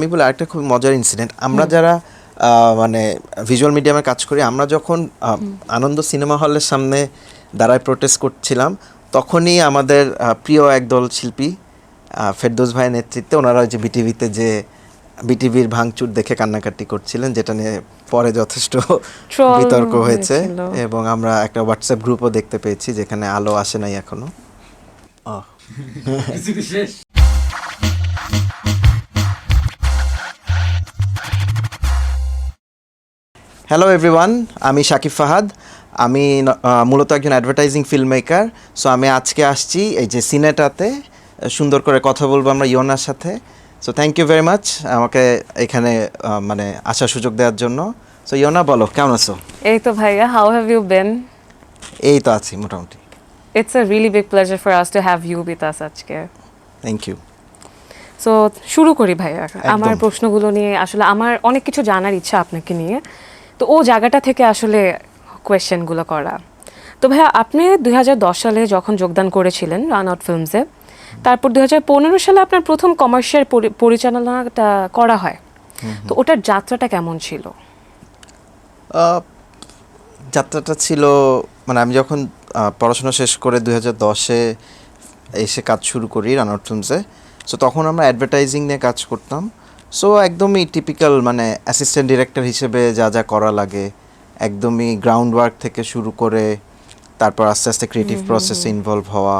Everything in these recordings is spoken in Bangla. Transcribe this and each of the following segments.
আমি বলি আরেকটা খুব মজার ইনসিডেন্ট, আমরা যারা মানে ভিজুয়াল মিডিয়ামে কাজ করি, আমরা যখন আনন্দ সিনেমা হলের সামনে দাঁড়ায় প্রোটেস্ট করছিলাম, তখনই আমাদের প্রিয় একদল শিল্পী ফেরদৌস ভাইয়ের নেতৃত্বে ওনারা যে বিটিভিতে যে বিটিভির ভাঙচুর দেখে কান্নাকাটি করছিলেন, যেটা নিয়ে পরে যথেষ্ট বিতর্ক হয়েছে এবং আমরা একটা হোয়াটসঅ্যাপ গ্রুপও দেখতে পেয়েছি যেখানে আলো আসে নাই এখনো। হ্যালো এভরিওয়ান, আমি শাকিব ফাহাদ। আমি মূলত একজন অ্যাডভার্টাইজিং ফিল্ম মেকার। সো আমি আজকে আসছি এই যে সিনেটাতে সুন্দর করে কথা বলবো আমরা ইয়োনার সাথে। So thank you very much আমাকে এখানে মানে আসার সুযোগ দেওয়ার জন্য। সো ইয়োনা, বলো কেমন আছো? এই তো ভাইয়া, হাউ হ্যাভ ইউ বিন? এই তো আছি মোটামুটি। It's a really big pleasure for us to have you with us আজকে। Thank you. সো শুরু করি ভাইয়া। আমার প্রশ্নগুলো নিয়ে আসলে আমার অনেক কিছু জানার ইচ্ছা আপনাকে নিয়ে, তো ও জায়গাটা থেকে আসলে কোয়েশ্চেনগুলো করা। তো ভাইয়া, আপনি 2010 সালে যখন যোগদান করেছিলেন রান আউট ফিল্মসে, তারপর 2015 সালে আপনার প্রথম কমার্শিয়াল পরিচালনাটা করা হয়। তো ওটার যাত্রাটা কেমন ছিল? যাত্রাটা ছিল মানে আমি যখন পড়াশোনা শেষ করে 2010-এ এসে কাজ শুরু করি রান আউট ফিল্মসে। সো তখন আমরা অ্যাডভার্টাইজিং নিয়ে কাজ করতাম। সো একদমই টিপিক্যাল মানে অ্যাসিস্ট্যান্ট ডিরেক্টর হিসেবে যা যা করা লাগে, একদমই গ্রাউন্ড ওয়ার্ক থেকে শুরু করে তারপর আস্তে আস্তে ক্রিয়েটিভ প্রসেসে ইনভলভ হওয়া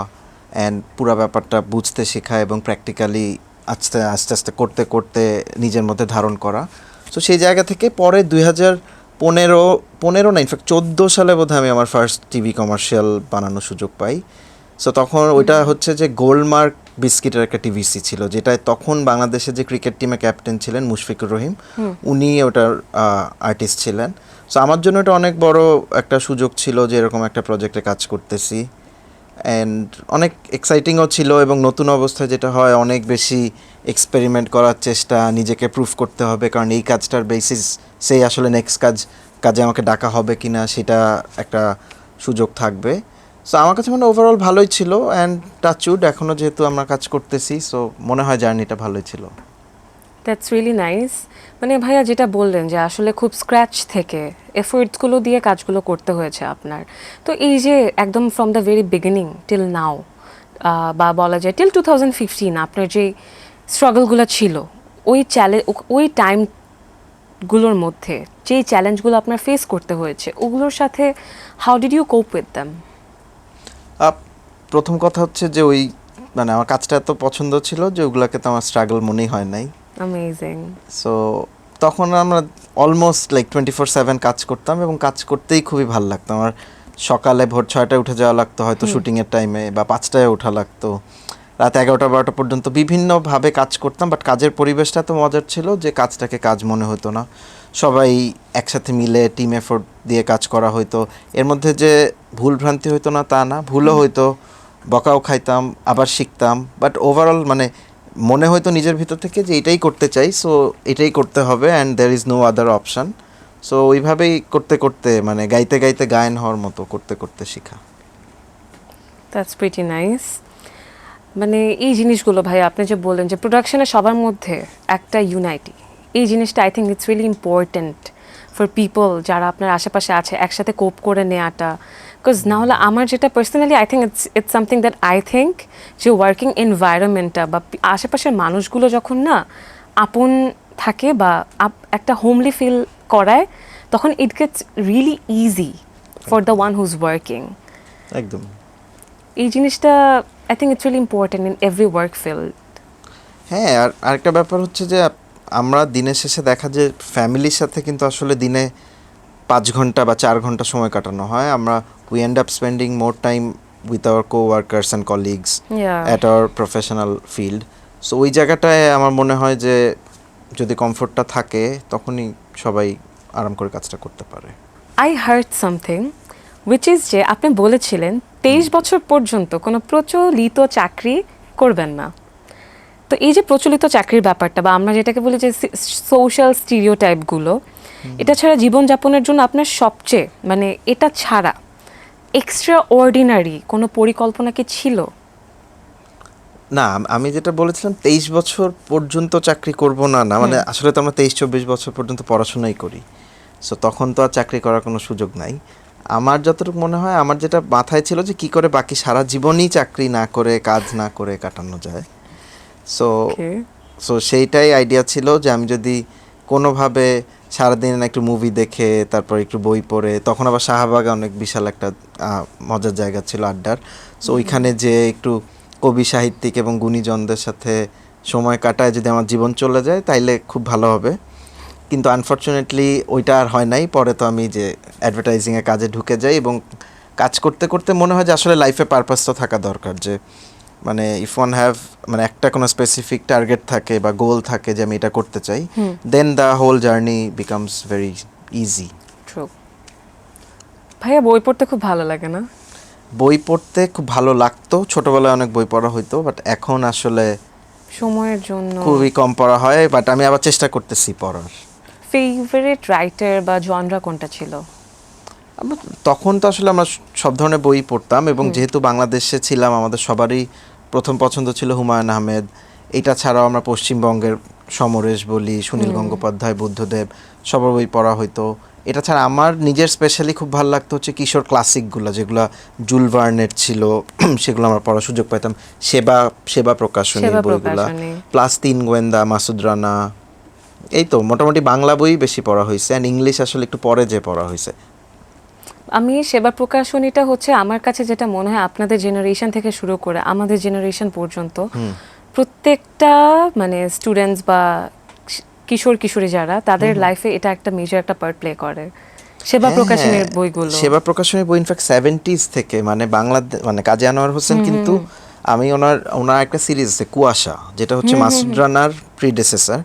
অ্যান্ড পুরো ব্যাপারটা বুঝতে শেখা এবং প্র্যাকটিক্যালি আস্তে আস্তে আস্তে করতে করতে নিজের মধ্যে ধারণ করা। সো সেই জায়গা থেকে পরে 2015 না, ইনফ্যাক্ট 14 সালে বোধহয় আমি আমার ফার্স্ট টিভি কমার্শিয়াল বানানোর সুযোগ পাই। সো তখন ওইটা হচ্ছে যে গোল্ডমার্ক বিস্কিটের একটা টিভিসি ছিল, যেটায় তখন বাংলাদেশের যে ক্রিকেট টিমের ক্যাপ্টেন ছিলেন মুশফিকুর রহিম, উনি ওটার আর্টিস্ট ছিলেন। সো আমার জন্য এটা অনেক বড় একটা সুযোগ ছিল যে এরকম একটা প্রজেক্টে কাজ করতেছি, অ্যান্ড অনেক এক্সাইটিংও ছিল। এবং নতুন অবস্থায় যেটা হয়, অনেক বেশি এক্সপেরিমেন্ট করার চেষ্টা, নিজেকে প্রুফ করতে হবে, কারণ এই কাজটার বেসিস সেই আসলে নেক্সট কাজে আমাকে ডাকা হবে কি না সেটা একটা সুযোগ থাকবে। সো আমার কাছে মানে ওভারঅল ভালোই ছিল, অ্যান্ড টাচউড এখনও যেহেতু আমরা কাজ করতেছি, সো মনে হয় জার্নিটা ভালোই ছিল। That's really nice. মানে ভাইয়া যেটা বললেন যে আসলে খুব স্ক্র্যাচ থেকে এফোর্টসগুলো দিয়ে কাজগুলো করতে হয়েছে আপনার, তো এই যে একদম from the very beginning till now, বা বলা যায় টিল 2015 আপনার যে স্ট্রাগলগুলো ছিল, ওই টাইমগুলোর মধ্যে যেই চ্যালেঞ্জগুলো আপনার ফেস করতে হয়েছে, ওগুলোর সাথে how did you cope with them? প্রথম কথা হচ্ছে যে ওই মানে আমার কাজটা এত পছন্দ ছিল যে ওগুলোকে তো আমার স্ট্রাগল মনেই হয় নাই। অ্যামেজিং। সো তখন আমরা অলমোস্ট লাইক 24/7 কাজ করতাম এবং কাজ করতেই খুবই ভালো লাগতো আমার। সকালে ভোর 6টায় উঠে যাওয়া লাগতো হয়তো শুটিংয়ের টাইমে, বা 5টায় ওঠা লাগতো, রাত 11টা-12টা পর্যন্ত বিভিন্নভাবে কাজ করতাম। বাট কাজের পরিবেশটা তো মজার ছিল যে কাজটাকে কাজ মনে হতো না, সবাই একসাথে মিলে টিম এফোর্ট দিয়ে কাজ করা হতো। এর মধ্যে যে ভুলভ্রান্তি হতো না তা না, ভুলও হয়তো, বকাও খাইতাম, আবার শিখতাম, বাট ওভারঅল মানে মনে হয়তো নিজের ভিতর থেকে যে এটাই করতে চাই, সো এটাই করতে হবে, and there is no other option. So ওইভাবেই করতে করতে মানে গাইতে গাইতে গায়ন হওয়ার মতো করতে করতে শেখা। That's pretty nice. মানে এই জিনিসগুলো ভাই আপনি যে বললেন যে প্রোডাকশনে সবার মধ্যে একটা ইউনাইটি, এই জিনিসটা I think it's really important for people যারা আপনার আশেপাশে আছে, একসাথে কোপ করে নেওয়াটা। বিকজ না হলে আমার যেটা personally I think it's something that I think যে ওয়ার্কিং এনভায়রনমেন্টটা বা আশেপাশের মানুষগুলো যখন না আপন থাকে বা একটা হোমলি ফিল করায়, তখন it gets really easy for the one who's working. একদম এই জিনিসটা I think it's really important in every work field. হ্যাঁ, আর আরেকটা ব্যাপার হচ্ছে যে আমরা দিনের শেষে দেখা যে ফ্যামিলির সাথে কিন্তু আসলে দিনে 5 ঘন্টা বা 4 ঘন্টা সময় কাটানো হয়। আমরা we end up spending more time with our co-workers and colleagues at our professional field. So ওই জায়গাটায় আমার মনে হয় যে যদি কমফোর্টটা থাকে তখনই সবাই আরাম করে কাজটা করতে পারে। I heard something which is যে আপনি বলেছিলেন 23 বছর পর্যন্ত কোনো প্রচলিত চাকরি করবেন না। তো এই যে প্রচলিত চাকরির ব্যাপারটা বা আমরা যেটাকে বলি যে সোশ্যাল স্টিরিওটাইপগুলো, এটা ছাড়া জীবনযাপনের জন্য আপনার সবচেয়ে মানে এটা ছাড়া এক্সট্রা অর্ডিনারি কোনো পরিকল্পনা কি ছিল? না আমি যেটা বলেছিলাম 23 বছর পর্যন্ত চাকরি করব না, মানে আসলে তো আমরা 23-24 বছর পর্যন্ত পড়াশোনাই করি, সো তখন তো আর চাকরি করার কোনো সুযোগ নাই। আমার যতটুকু মনে হয়, আমার যেটা মাথায় ছিল যে কি করে বাকি সারা জীবনই চাকরি না করে, কাজ না করে কাটানো যায়। So Okay. সো সেইটাই আইডিয়া ছিল যে আমি যদি কোনোভাবে সারাদিন একটু মুভি দেখে তারপর একটু বই পড়ে, তখন আবার শাহবাগে অনেক বিশাল একটা মজার জায়গা ছিল আড্ডার, সো ওইখানে যে একটু কবি সাহিত্যিক এবং গুণীজনদের সাথে সময় কাটায় যদি আমার জীবন চলে যায় তাইলে খুব ভালো হবে। কিন্তু আনফর্চুনেটলি ওইটা আর হয় নাই। পরে তো আমি যে অ্যাডভার্টাইজিংয়ে কাজে ঢুকে যাই এবং কাজ করতে করতে মনে হয় যে আসলে লাইফে পারপাস তো থাকা দরকার, যে মানে ইফ ওয়ান হ্যাভ মানে একটা কোনো স্পেসিফিক টার্গেট থাকে বা গোল থাকে যে আমি এটা করতে চাই, then the whole journey becomes very easy. True. ভাইয়া বই পড়তে খুব ভালো লাগে না? বই পড়তে খুব ভালো লাগতো, ছোটবেলায় অনেক বই পড়া হইতো, বাট এখন আসলে সময়ের জন্য। খুবই কম পড়া হয়, বাট আমি আবার চেষ্টা করতেছি পড়ার। ফেভারিট রাইটার বা জনরা কোনটা ছিল? তখন তো আসলে আমরা সব ধরনের বই পড়তাম, এবং যেহেতু বাংলাদেশে ছিলাম আমাদের সবারই প্রথম পছন্দ ছিল হুমায়ুন আহমেদ। এটা ছাড়াও আমরা পশ্চিমবঙ্গের সমরেশ বলি, সুনীল গঙ্গোপাধ্যায়, বুদ্ধদেব, সবার বই পড়া হইতো। এটা ছাড়া আমার নিজের স্পেশালি খুব ভালো লাগতো হচ্ছে কিশোর ক্লাসিকগুলো, যেগুলো জুল ভার্নের ছিল সেগুলো আমরা পড়ার সুযোগ পাইতাম। সেবা প্রকাশনীর বইগুলা, প্লাস তিন গোয়েন্দা, মাসুদ রানা। এই তো মোটামুটি বাংলা বই বেশি পড়া হয়েছে, অ্যান্ড ইংলিশ আসলে একটু পরে যে পড়া হয়েছে। আমি সেবা প্রকাশনীটা হচ্ছে আমার কাছে যেটা মনে হয় আপনাদের জেনারেশন থেকে শুরু করে আমাদের জেনারেশন পর্যন্ত প্রত্যেকটা মানে স্টুডেন্টস বা কিশোর কিশোরী যারা তাদের লাইফে এটা একটা মেজর একটা পার্ট প্লে করে, সেবা প্রকাশনীর বইগুলো। সেবা প্রকাশনীর বই ইনফ্যাক্ট 70s থেকে, মানে মানে কাজী আনোয়ার হোসেন কিন্তু আমি ওনার একটা সিরিজ আছে কুয়াশা, যেটা হচ্ছে মাসুদ রানার প্রিডেসেসর।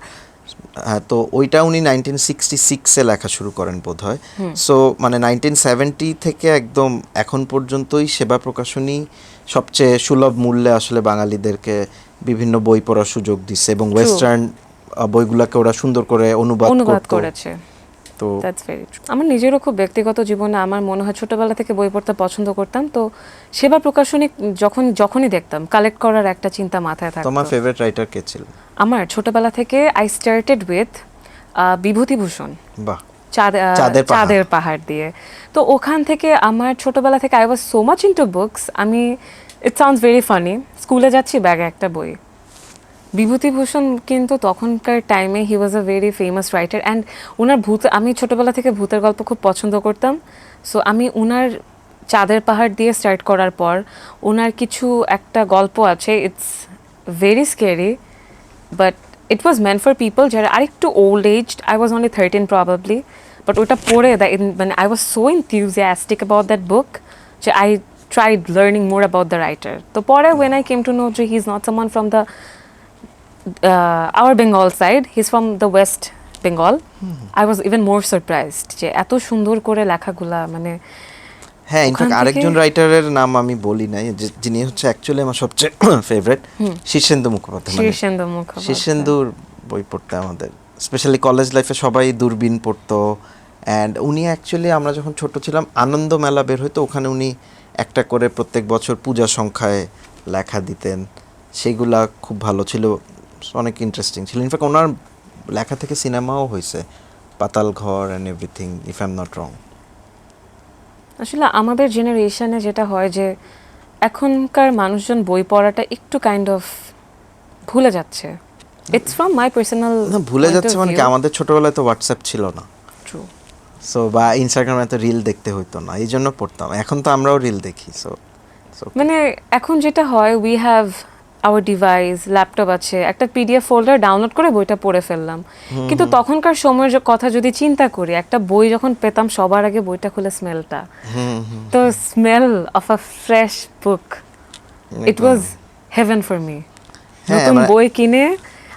হ্যাঁ, তো ওইটা উনি 1966-এ লেখা শুরু করেন বোধহয়। সো মানে 1970 থেকে একদম এখন পর্যন্তই সেবা প্রকাশনী সবচেয়ে সুলভ মূল্যে আসলে বাঙালিদেরকে বিভিন্ন বই পড়ার সুযোগ দিচ্ছে, এবং ওয়েস্টার্ন বইগুলোকে ওরা সুন্দর করে অনুবাদ করেছে। তো আমার নিজেরও খুব ব্যক্তিগত জীবনে আমার মনে হয় ছোটবেলা থেকে বই পড়তে পছন্দ করতাম, তো সেবা প্রকাশনী যখনই দেখতাম কালেক্ট করার একটা চিন্তা মাথায় থাকতো। তোমার ফেভারিট রাইটার কে ছিল? আমার ছোটবেলা থেকে আই স্টার্টেড উইথ বিভূতিভূষণ। বাহ, চাঁদের পাহাড় দিয়ে। তো ওখান থেকে আমার ছোটবেলা থেকে I was so much into books. আমি ইট সাউন্ডস ভেরি ফানি, স্কুলে যাচ্ছি ব্যাগে একটা বই। বিভূতিভূষণ কিন্তু তখনকার টাইমে he was a very famous writer, and ওনার আমি ছোটবেলা থেকে ভূতের গল্প খুব পছন্দ করতাম। সো আমি ওনার চাঁদের পাহাড় দিয়ে স্টার্ট করার পর ওনার কিছু একটা গল্প আছে, it's very scary, but it was meant for people যারা আরেকটু old aged. I was only 13 probably, but ওটা পড়ে মানে I was so enthusiastic about that book যে I tried learning more about the writer. তো পরে when I came to know যে he is not someone from the our Bengal side, he's from the West Bengal, I was even more surprised যে এত সুন্দর করে লেখাগুলা। মানে হ্যাঁ, ইনফ্যাক্ট আরেকজন রাইটারের নাম আমি বলি নাই, যিনি হচ্ছে অ্যাকচুয়ালি আমার সবচেয়ে ফেভারিট, শীর্ষেন্দু মুখোপাধ্যায়। শীর্ষেন্দুর বই পড়তে আমাদের স্পেশালি কলেজ লাইফে সবাই দূরবীন পড়তো। অ্যান্ড উনি অ্যাকচুয়ালি আমরা যখন ছোট ছিলাম আনন্দ মেলা বের হইতো, ওখানে উনি একটা করে প্রত্যেক বছর পূজা সংখ্যায় লেখা দিতেন, সেগুলা খুব ভালো ছিল, অনেক ইন্টারেস্টিং ছিল। ইনফ্যাক্ট ওনার লেখা থেকে সিনেমাও হয়েছে, পাতাল ঘর and everything, if I am not wrong. আসলে আমাদের জেনারেশনে যেটা হয় যে এখনকার মানুষজন বই পড়াটা একটু কাইন্ড অফ ভুলে যাচ্ছে। It's from my personal. না, ভুলে যাচ্ছে মানে কি, আমাদের ছোটবেলায় তো হোয়াটসঅ্যাপ ছিল না, ট্রু। সো বা ইনস্টাগ্রামে এত রিল দেখতে হইতো না, এই জন্য পড়তাম। এখন তো আমরাও রিল দেখি, সো মানে এখন যেটা হয় we have our device, laptop আছে, একটা পিডিএফ ফোল্ডার ডাউনলোড করে বইটা পড়ে ফেললাম। কিন্তু তখনকার সময়ের কথা যদি চিন্তা করি, একটা বই যখন পেতাম সবার আগে বইটা খুলে স্মেলটা, তো smell of a fresh book, it was heaven for me. নতুন বই কিনে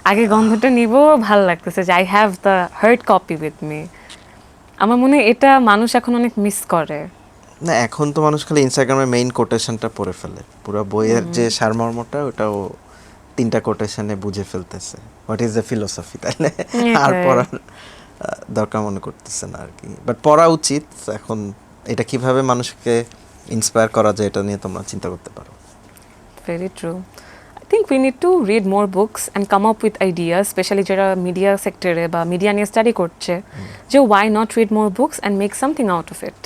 আগে গন্ধটা নিব, ভাল লাগতেছে যে I have the hard copy with me. আমার মনে হয় এটা মানুষ এখন অনেক মিস করে। না, এখন তো মানুষ খালি ইনস্টাগ্রামে মেইন কোটেশনটা পড়ে ফেলে, পুরো বইয়ের যে সারমর্মটা ওটাও 3টা কোটেশনে বুঝে ফেলতেছে হোয়াট ইজ দ্য ফিলোসফি, তাহলে আর পড়ার দরকার মনে করতেছে না আর কি। বাট পড়া উচিত। এখন এটা কিভাবে মানুষকে ইন্সপায়ার করা যায় এটা নিয়ে তোমরা চিন্তা করতে পারো। Very true. think we need to read more books and come up with ideas, especially যারা media sector বা media নিয়ে study করছে, যে why not read more books and make something out of it.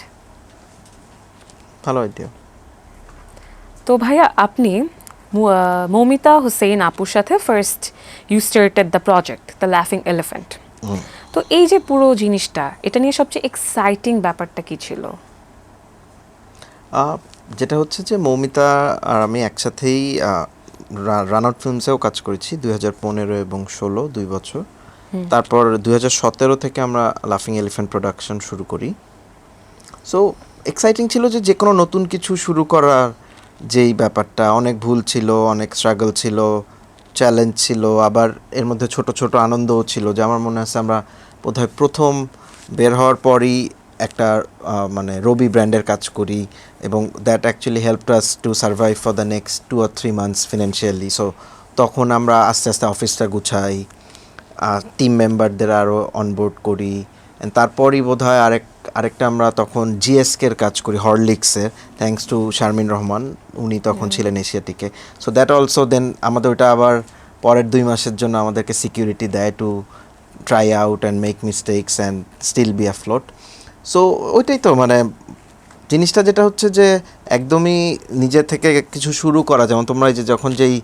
ভালো আইডিয়া। তো ভাইয়া আপনি মৌমিতা হোসেন আপুর সাথে first you started the project the লাফিং এলিফ্যান্ট। তো এই যে পুরো জিনিসটা, এটা নিয়ে সবচেয়ে এক্সাইটিং ব্যাপারটা কি ছিল? যেটা হচ্ছে যে মৌমিতা আর আমি একসাথেই রান আউট ফিল্মসেও কাজ করেছি 2015 এবং 16, 2 বছর। তারপর 2017 থেকে আমরা লাফিং এলিফ্যান্ট প্রোডাকশন শুরু করি। সো এক্সাইটিং ছিল যে কোনো নতুন কিছু শুরু করার যেই ব্যাপারটা, অনেক ভুল ছিল, অনেক স্ট্রাগল ছিল, চ্যালেঞ্জ ছিল, আবার এর মধ্যে ছোট ছোট আনন্দও ছিল। যে আমার মনে আছে আমরা বোধহয় প্রথম বের হওয়ার পরই একটা মানে রবি ব্র্যান্ডের কাজ করি, এবং that actually helped us to survive for the next 2 or 3 months financially. So তখন আমরা আস্তে আস্তে অফিসটা গুছাই, টিম মেম্বারদের আরও অনবোর্ড করি, তারপরই বোধহয় আরেকটা আমরা তখন জিএসকের কাজ করি, হরলিক্সের, থ্যাঙ্কস টু শারমিন রহমান, উনি তখন ছিলেন এশিয়াটিকে। সো দ্যাট অলসো দেন আমাদের ওটা আবার পরের 2 মাসের জন্য আমাদেরকে সিকিউরিটি দেয় to try out and make mistakes and still be afloat. So ওইটাই তো মানে জিনিসটা, যেটা হচ্ছে যে একদমই নিজে থেকে কিছু শুরু করা। যেমন তোমরা এই যে যখন যেই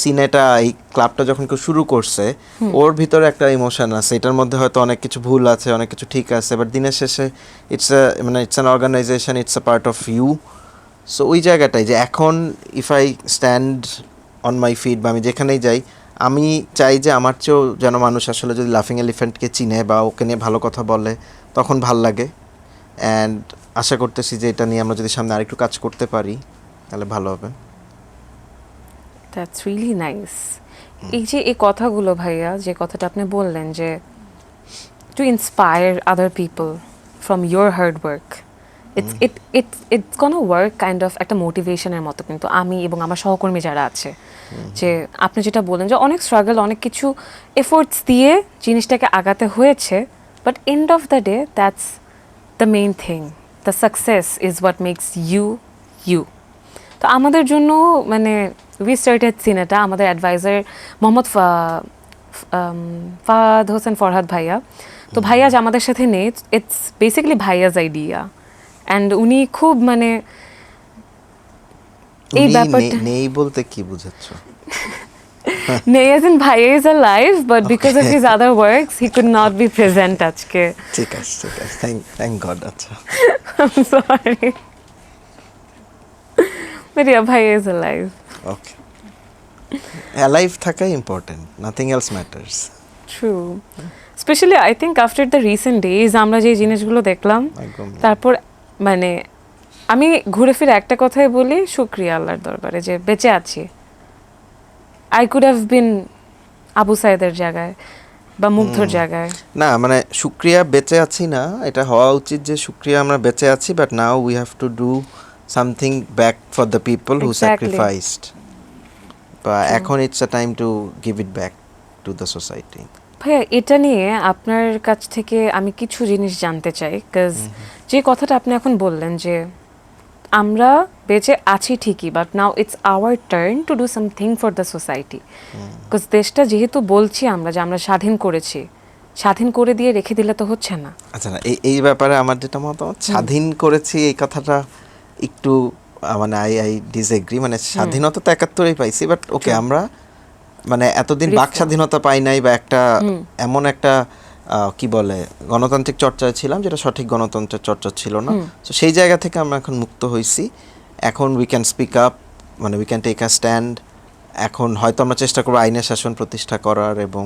সিনেটা, এই ক্লাবটা যখন কেউ শুরু করছে, ওর ভিতরে একটা ইমোশন আছে, এটার মধ্যে হয়তো অনেক কিছু ভুল আছে, অনেক কিছু ঠিক আছে, বাট দিনের শেষে it's an organization, it's a part of you. So ওই জায়গাটাই যে এখন if I stand on my feet বা আমি যেখানেই যাই, আমি চাই যে আমার চেয়েও যেন মানুষ আসলে যদি লাফিং এলিফ্যান্টকে চিনে বা ওকে নিয়ে ভালো কথা বলে, তখন ভাল লাগে। অ্যান্ড আশা করতেছি যে এটা নিয়ে আমরা যদি সামনে আরেকটু কাজ করতে পারি তাহলে ভালো হবে। That's really nice. এই যে এই কথাগুলো ভাইয়া, যে কথাটা আপনি বললেন যে to inspire other people from your hard work, it's gonna work kind of একটা মোটিভেশনের মতো। কিন্তু আমি এবং আমার সহকর্মী যারা আছে, যে আপনি যেটা বললেন যে অনেক স্ট্রাগল, অনেক কিছু এফোর্টস দিয়ে জিনিসটাকে আগাতে হয়েছে, but end of the day that's the main thing, the success is what makes you you. তো আমাদের জন্য মানে উই স্টার্টেড সিনেটা, আমাদের অ্যাডভাইজার মোহাম্মদ ফাহাদ হোসেন ফরহাদ ভাইয়া। তো ভাইয়া যে আমাদের সাথে নেই, ইটস বেসিক্যালি ভাইয়াজ আইডিয়া, অ্যান্ড উনি খুব মানে এই ব্যাপারটা নেই বলতে কি বুঝাচ্ছ? নেই as in ভাইয়া is alive, but because of his other works he could not be present আজকে। ঠিক আছে, থ্যাংক গড। আচ্ছা, I'm sorry, but yeah, ভাইয়া is alive. ওকে, অ্যালাইভ থাকাই important, nothing else matters. True. Especially I think after the recent days আমরা যে জিনিসগুলো দেখলাম, তারপর মানে আমি ঘুরে ফিরে একটা কথাই বলি, শুকরিয়া আল্লাহর দরবারে যে বেঁচে আছি। I could have been Abu সাইদের জায়গায় বা মুগ্ধর জায়গায়। না মানে শুকরিয়া বেঁচে আছি না, এটা হওয়া উচিত যে শুকরিয়া আমরা বেঁচে আছি, but now we have to do something back for the people who sacrificed. বা এখন it's a time to give it back to the society. ভাইয়া এটা নিয়ে আপনার কাছ থেকে আমি কিছু জিনিস জানতে চাই, বিকজ যে কথাটা আপনি এখন বললেন যে আমরা বেঁচে আছি ঠিকই, but now it's hour turn to do something for the society. Because দেশটা যেহেতু বলছি আমরা যে আমরা স্বাধীন করেছি, স্বাধীন করে দিয়ে রেখে দিলে তো হচ্ছে না। আচ্ছা, না এই ব্যাপারে আমার যেটা মতামত, স্বাধীন করেছি এই কথাটা একটু মানে আই ডিসএগ্রি। মানে স্বাধীনতা তো 71-এই পাইছি, বাট ওকে আমরা মানে এতদিন বাক স্বাধীনতা পাই নাই, বা একটা এমন একটা কি বলে গণতান্ত্রিক চর্চায় ছিলাম যেটা সঠিক গণতন্ত্রের চর্চা ছিল না। তো সেই জায়গা থেকে আমরা এখন মুক্ত হয়েছি। এখন উই ক্যান স্পিক আপ, মানে we can take a stand. এখন হয়তো আমরা চেষ্টা করবো আইনের শাসন প্রতিষ্ঠা করার, এবং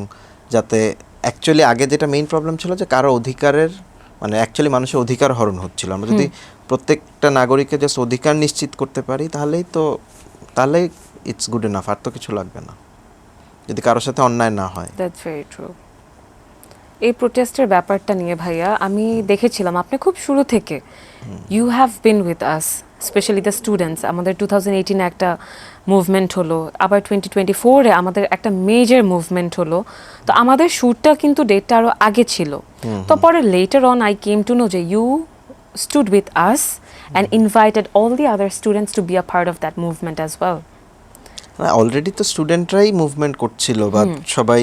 যাতে অ্যাকচুয়ালি আগে যেটা মেইন প্রবলেম ছিল যে কারো অধিকারের মানে অ্যাকচুয়ালি মানুষের অধিকার হরণ হচ্ছিল। আমরা যদি প্রত্যেকটা নাগরিকের জাস্ট অধিকার নিশ্চিত করতে পারি তাহলে ইটস গুড এনাফ, আর তো কিছু লাগবে না, যদি কারোর সাথে অন্যায় না হয়। That's very true. এই প্রোটেস্টের ব্যাপারটা নিয়ে ভাইয়া আমি দেখেছিলাম আপনি খুব শুরু থেকে you have been with us, specially the students. আমাদের 2018-এ একটা মুভমেন্ট হলো, আবার 2024-এ আমাদের একটা মেজর মুভমেন্ট হলো। তো আমাদের শ্যুটটা কিন্তু ডেটটা আরও আগে ছিল। তো পরে letter on I came to know যে you stood with us and invited all the other students to be a part of that movement as well. Already তো স্টুডেন্টরাই মুভমেন্ট করছিল বা সবাই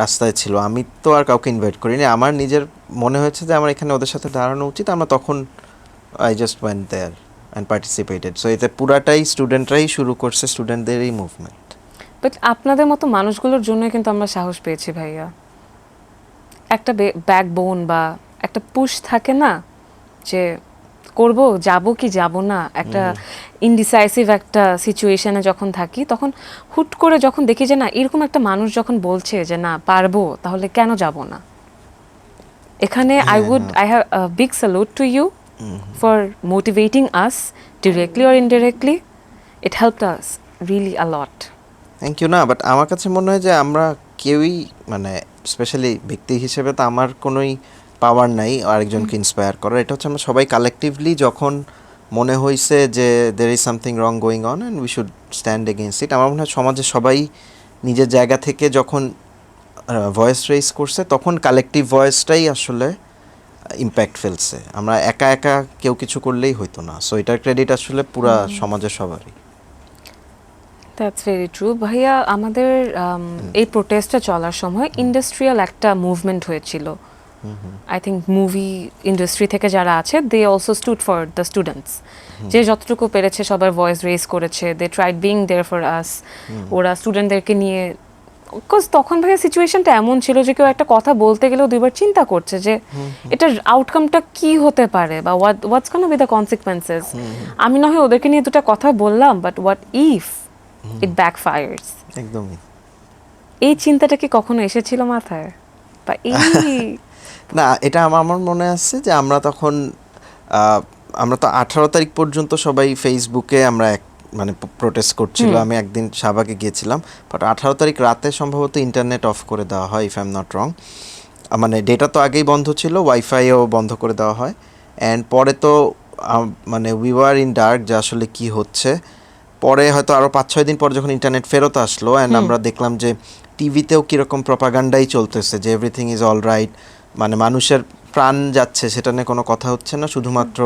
রাস্তায় ছিল, আমি তো আর কাউকে ইনভাইট করিনি। আমার নিজের মনে হয়েছে যে আমার এখানে ওদের সাথে দাঁড়ানো উচিত, আমরা তখন I just went there and participated. So এতে পুরাটাই স্টুডেন্টরাই শুরু করছে, স্টুডেন্টদেরই মুভমেন্ট। বাট আপনাদের মতো মানুষগুলোর জন্য কিন্তু আমরা সাহস পেয়েছি ভাইয়া। একটা ব্যাকবোন বা একটা পুশ থাকে না, যে করব, যাব কি যাব না, একটা ইনডিসাইসিভ একটা সিচুয়েশনে যখন থাকি, তখন হুট করে যখন দেখি যে না এরকম একটা মানুষ যখন বলছে যে না পারবো, তাহলে কেন যাব না। এখানে I have a big salute to you for motivating us directly or indirectly. It helped us really a lot. Thank you. না, বাট আমার কাছে মনে হয় যে আমরা কেউই, মানে স্পেশালি ব্যক্তি হিসেবে তো আমার কোনোই পাওয়ার নাই আরেকজনকে ইন্সপায়ার করার। এটা হচ্ছে আমরা সবাই কালেকটিভলি যখন মনে হয়েছে যে there is something wrong going on and we should stand against ইট, আমার মনে হয় সমাজে সবাই নিজের জায়গা থেকে যখন ভয়েস রেইজ করছে, তখন কালেকটিভ ভয়েসটাই আসলে ইম্প্যাক্ট ফেলছে। আমরা একা একা কেউ কিছু করলেই হইতো না। সো এটার ক্রেডিট আসলে পুরা সমাজের সবারই। দ্যাটস ভেরি ট্রু ভাইয়া। আমাদের এই প্রোটেস্টটা চলার সময় ইন্ডাস্ট্রিয়াল একটা মুভমেন্ট হয়েছিল। আই থিঙ্ক মুভি ইন্ডাস্ট্রি থেকে যারা আছে, they also stood for the students. যে যতটুকু পেরেছে সবার ভয়েস রেজ করেছে, they tried being there for us. ওরা স্টুডেন্টদেরকে নিয়ে, বিকজ তখন ভাইয়া সিচুয়েশনটা এমন ছিল যে কেউ একটা কথা বলতে গেলেও দুইবার চিন্তা করছে যে এটার আউটকামটা কি হতে পারে বা হোয়াটস গোনা বি দ্য কনসিকুয়েন্সেস। আমি না হয় ওদেরকে নিয়ে দুটা কথা বললাম, বাট হোয়াট ইফ ইট ব্যাকফায়ার্স। একদমই। এই চিন্তাটা কি কখনো এসেছিল মাথায় বা না, এটা আমার মনে আছে যে আমরা তখন আমরা তো 18 তারিখ পর্যন্ত সবাই ফেসবুকে আমরা মানে প্রোটেস্ট করছিল। আমি একদিন শাহবাগে গিয়েছিলাম, বাট 18 তারিখ রাতে সম্ভবত ইন্টারনেট অফ করে দেওয়া হয়, if I am not wrong. মানে ডেটা তো আগেই বন্ধ ছিল, ওয়াইফাইও বন্ধ করে দেওয়া হয়। অ্যান্ড পরে তো মানে উই ওয়ার ইন ডার্ক যে আসলে কি হচ্ছে। পরে হয়তো আরও 5-6 দিন পর যখন ইন্টারনেট ফেরত আসলো, অ্যান্ড আমরা দেখলাম যে টিভিতেও কীরকম প্রপাগান্ডাই চলতেছে যে এভরিথিং ইজ অল রাইট, মানে মানুষের প্রাণ যাচ্ছে সেটা নিয়ে কোনো কথা হচ্ছে না, শুধুমাত্র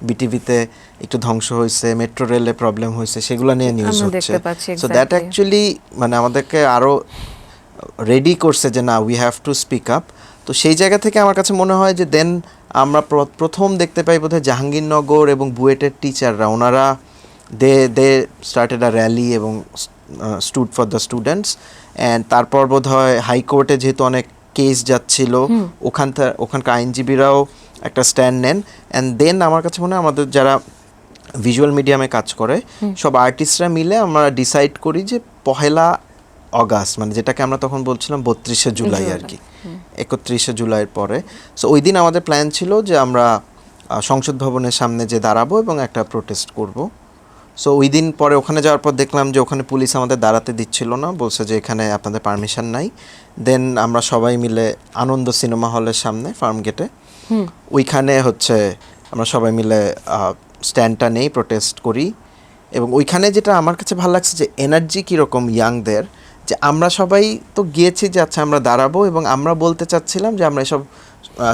বিটিভিতে একটু ধ্বংস হয়েছে, মেট্রো রেলে প্রবলেম হয়েছে, সেগুলো নিয়ে নিউজ হচ্ছে। সো দ্যাট অ্যাকচুয়ালি মানে আমাদেরকে আরও রেডি করছে যে না, we have to speak up. তো সেই জায়গা থেকে আমার কাছে মনে হয় যে দেন আমরা প্রথম দেখতে পাই বোধহয় জাহাঙ্গীরনগর এবং বুয়েটের টিচাররা, ওনারা দে স্টার্টেড আ র্যালি এবং stood for the students. And তারপর বোধহয় হাইকোর্টে যেহেতু অনেক কেস যাচ্ছিল, ওখানকার আইনজীবীরাও একটা স্ট্যান্ড নেন। অ্যান্ড দেন আমার কাছে মনে হয় আমাদের যারা ভিজুয়াল মিডিয়ামে কাজ করে সব আর্টিস্টরা মিলে আমরা ডিসাইড করি যে 1 অগাস্ট, মানে যেটাকে আমরা তখন বলছিলাম 32শে জুলাই আর কি, 31শে জুলাইয়ের পরে। সো ওই দিন আমাদের প্ল্যান ছিল যে আমরা সংসদ ভবনের সামনে যে দাঁড়াবো এবং একটা প্রোটেস্ট করব। সো ওই দিন পরে ওখানে যাওয়ার পর দেখলাম যে ওখানে পুলিশ আমাদের দাঁড়াতে দিচ্ছিল না, বলছে যে এখানে আপনাদের পারমিশন নাই। দেন আমরা সবাই মিলে আনন্দ সিনেমা হলের সামনে ফার্ম গেটে, ওইখানে হচ্ছে আমরা সবাই মিলে স্ট্যান্ডটা নেই, প্রোটেস্ট করি। এবং ওইখানে যেটা আমার কাছে ভালো লাগছে যে এনার্জি কীরকম ইয়াংদের, যে আমরা সবাই তো গিয়েছি যে আচ্ছা আমরা দাঁড়াবো, এবং আমরা বলতে চাচ্ছিলাম যে আমরা এসব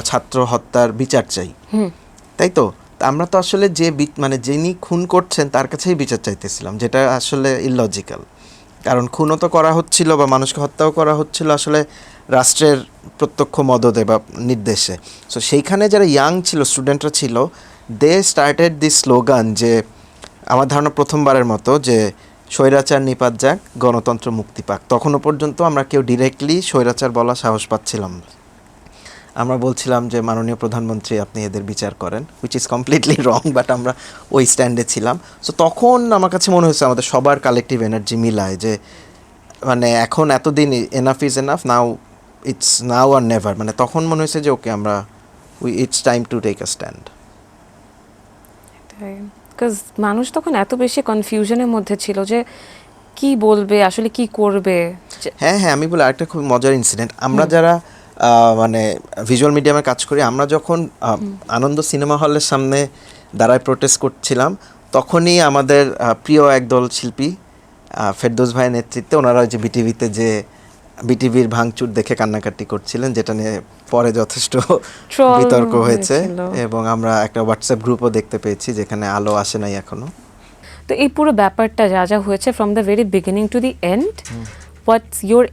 ছাত্র হত্যার বিচার চাই, তাই তো। আমরা তো আসলে যে মানে যিনি খুন করছেন তার কাছেই বিচার চাইতেছিলাম, যেটা আসলে ইললজিক্যাল। কারণ খুনও তো করা হচ্ছিল বা মানুষকে হত্যাও করা হচ্ছিল আসলে রাষ্ট্রের প্রত্যক্ষ মদদে বা নির্দেশে। সো সেইখানে যারা ইয়াং ছিল, স্টুডেন্টরা ছিল, দে স্টার্টেড দিস স্লোগান, যে আমার ধারণা প্রথমবারের মতো, যে স্বৈরাচার নিপাত যাক, গণতন্ত্র মুক্তি পাক। তখনও পর্যন্ত আমরা কেউ ডিরেক্টলি স্বৈরাচার বলা সাহস পাচ্ছিলাম না। আমরা বলছিলাম যে মাননীয় প্রধানমন্ত্রী আপনি এদের বিচার করেন, which is completely wrong, but আমরা ওই স্ট্যান্ডে ছিলাম। সো তখন আমার কাছে মনে হয়েছে আমাদের সবার কালেকটিভ এনার্জি মিলায় যে মানে এখন এতদিন enough is enough, now it's now or never. মানে তখন মনে হয়েছে যে ওকে আমরা it's time to take a stand. Because মানুষ তখন এত বেশি কনফিউশনের মধ্যে ছিল যে কি বলবে, আসলে কি করবে। হ্যাঁ হ্যাঁ, আমি বলি আরেকটা খুব মজার ইনসিডেন্ট, আমরা যারা মানে ভিজুয়াল মিডিয়ামে কাজ করি, আমরা যখন আনন্দ সিনেমা হলের সামনে দাঁড়ায় প্রোটেস্ট করছিলাম, তখনই আমাদের প্রিয় একদল শিল্পী ফেরদৌস ভাইয়ের নেতৃত্বে ওনারা যে বিটিভিতে যে বিটিভির ভাঙচুর দেখে কান্নাকাটি করছিলেন, যেটা নিয়ে পরে যথেষ্ট বিতর্ক হয়েছে। এবং আমরা একটা হোয়াটসঅ্যাপ গ্রুপও দেখতে পেয়েছি যেখানে আলো আসে নাই এখনো। তো এই পুরো ব্যাপারটা যা যা হয়েছে from the very beginning to the end, what's your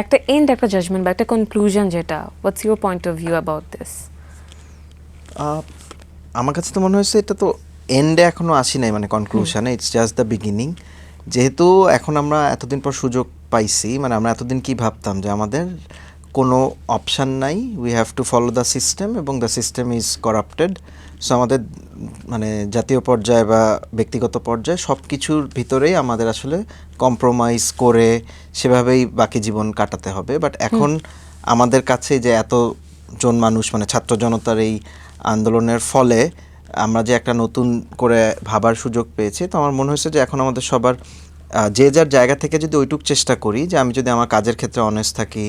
একটা এন্ড, একটা জাজমেন্ট বা একটা কনক্লুশন, যেটা what's your point of view about this? আমার কাছে তো মনে হয়েছে এটা তো এন্ডে এখনো আসি নাই, মানে কনক্লুশনে, ইটস জাস্ট দ্য বিগিনিং। যেহেতু এখন আমরা এতদিন পর সুযোগ পাইছি, মানে আমরা এতদিন কি ভাবতাম যে আমাদের কোনো অপশান নাই, we have to follow the system এবং the system is corrupted. So আমাদের মানে জাতীয় পর্যায়ে বা ব্যক্তিগত পর্যায়ে সব কিছুর ভিতরেই আমাদের আসলে কম্প্রোমাইজ করে সেভাবেই বাকি জীবন কাটাতে হবে। বাট এখন আমাদের কাছে যে এতজন মানুষ, মানে ছাত্র জনতার এই আন্দোলনের ফলে আমরা যে একটা নতুন করে ভাবার সুযোগ পেয়েছি, তো আমার মনে হয়েছে যে এখন আমাদের সবার যে যার জায়গা থেকে যদি ওইটুক চেষ্টা করি যে আমি যদি আমার কাজের ক্ষেত্রে অনেস্ট থাকি,